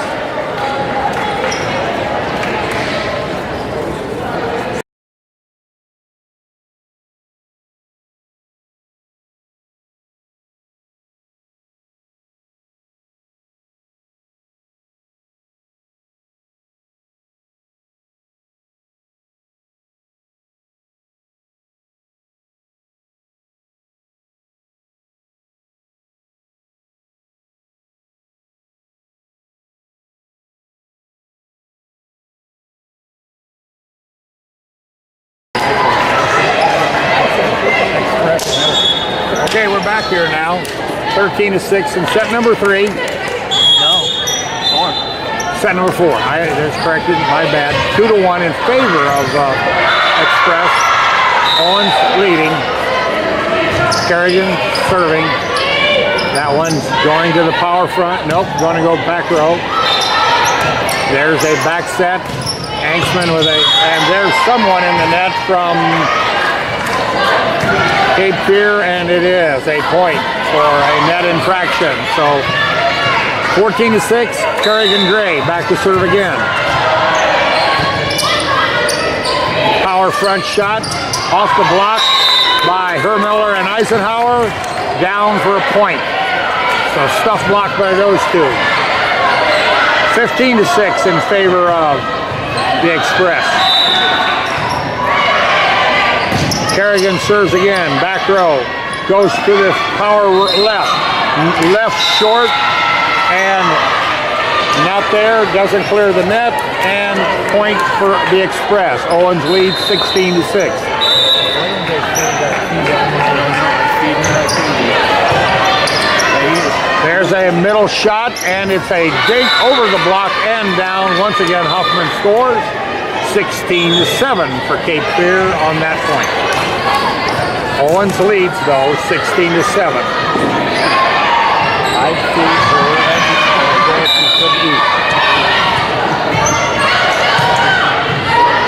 Okay, we're back here now. 13-6 in set number 3. No, 4. Set number 4. I just corrected, my bad. 2-1 in favor of Express. Owens leading. Kerrigan serving. That one's going to the power front. Nope, going to go back row. There's a back set. Angstman with and there's someone in the net from Cape Fear, and it is a point for a net infraction. So 14-6, Kerrigan Gray back to serve again. Power front shot off the block by Hermiller and Eisenhower, down for a point. So stuff blocked by those two. 15-6 in favor of the Express. Kerrigan serves again, back row. Goes to the power left. Left short and not there, doesn't clear the net, and point for the Express. Owens leads 16-6. There's a middle shot, and it's a dig over the block and down. Once again, Huffman scores 16-7 for Cape Fear on that point. Owens leads though 16-7.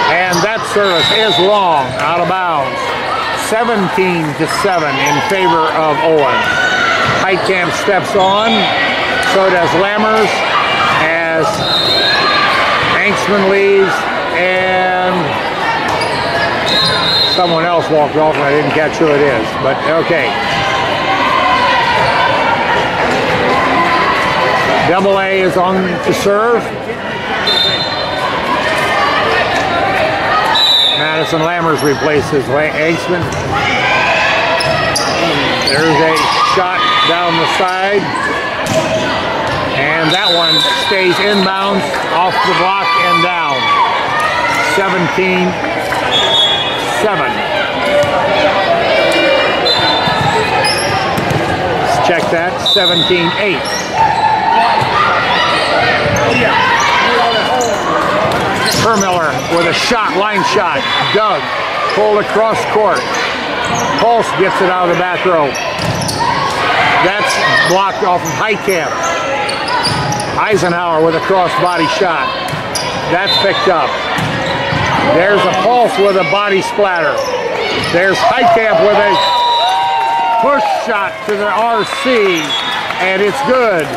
And that service is long, out of bounds. 17-7 in favor of Owens. Heitkamp steps on, so does Lammers as Anksman leaves, and someone else walked off and I didn't catch who it is, but okay. Double A is on to serve. Madison Lammers replaces Anksman. There's a shot down the side. And that one stays inbounds off the block and down. 17-7. Let's check that. 17-8. Hermiller with a shot, line shot. Doug pulled across court. Pulse gets it out of the back row. That's blocked off of Heitkamp. Eisenhower with a cross-body shot. That's picked up. There's a Pulse with a body splatter. There's Heitkamp with a push shot to the RC, and it's good.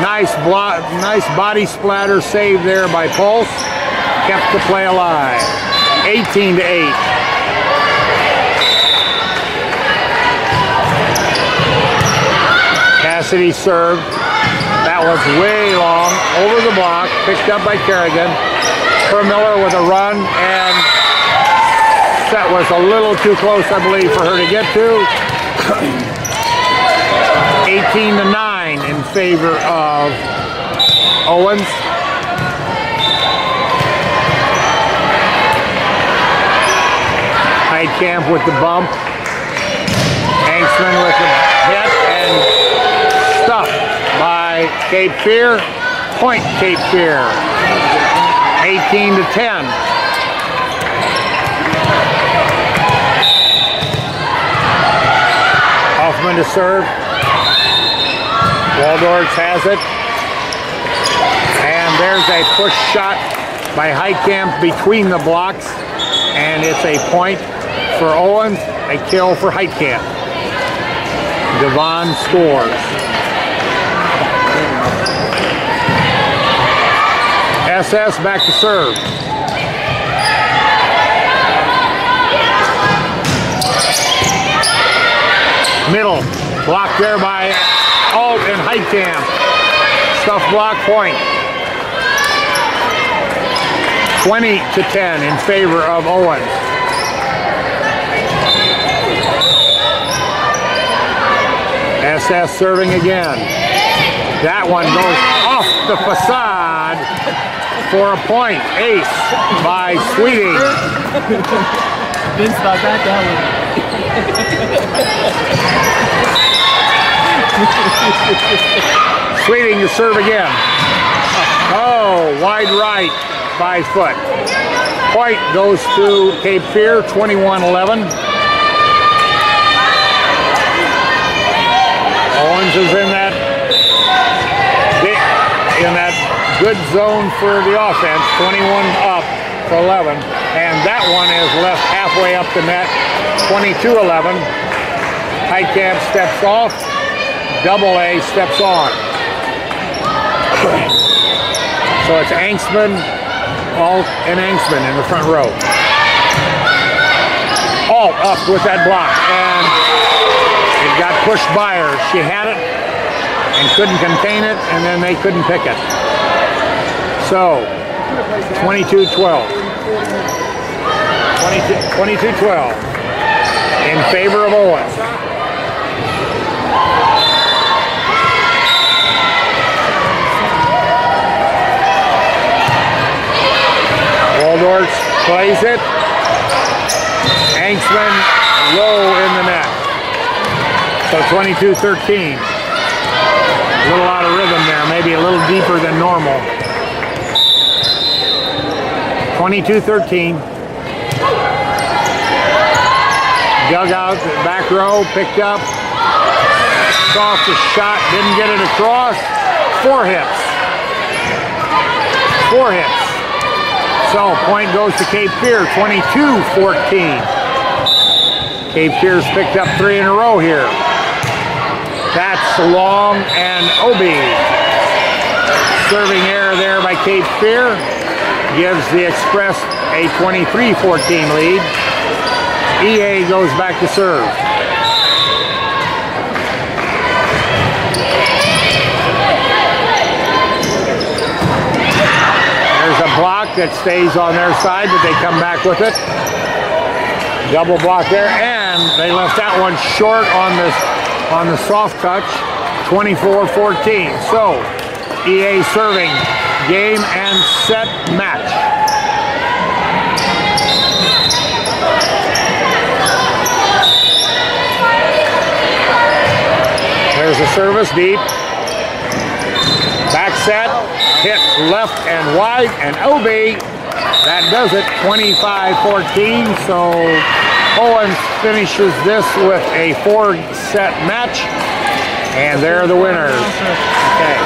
Nice body splatter save there by Pulse. Kept the play alive. 18-8. Cassidy served. That was way long, over the block, picked up by Kerrigan. Hermiller with a run, and that was a little too close, I believe, for her to get to. 18-9 in favor of Owens. Heitkamp with the bump. Anksman with the hit, and stuffed by Cape Fear. Point Cape Fear. 18-10. Hoffman to serve. Waldorf has it. And there's a push shot by Heitkamp between the blocks. And it's a point for Owens, a kill for Heitkamp. Devon scores. SS back to serve. Middle, blocked there by Alt and Heitkamp. Stuff block point. 20-10 in favor of Owens. SS serving again. That one goes off the facade for a point. Ace by Sweeting. Vince thought that one. Sweeting to serve again. Oh, wide right by Foot. Point goes to Cape Fear, 21-11. Owens is in that good zone for the offense, 21 up to 11, and that one is left halfway up the net, 22-11. Heitkamp steps off, Double A steps on. So it's Anksman, Alt, and Anksman in the front row. Alt up with that block, and it got pushed by her. She had it and couldn't contain it, and then they couldn't pick it. So, 22-12. 22-12 in favor of Owens. Waldorf plays it. Hanksman low in the net. So 22-13. A little out of rhythm there, maybe a little deeper than normal. 22-13. Dugout, back row, picked up. Soft a shot, didn't get it across. 4 hits. 4 hits. So point goes to Cape Fear, 22-14. Cape Fear's picked up 3 in a row here. That's long and Obi. Serving error there by Cape Fear gives the Express a 23-14 lead. EA goes back to serve. There's a block that stays on their side, but they come back with it. Double block there, and they left that one short on the soft touch, 24-14. So, EA serving, game and set match. There's a service deep. Back set, hit left and wide, and OB, that does it, 25-14. So Owens finishes this with a 4-set match, and they're the winners. Okay.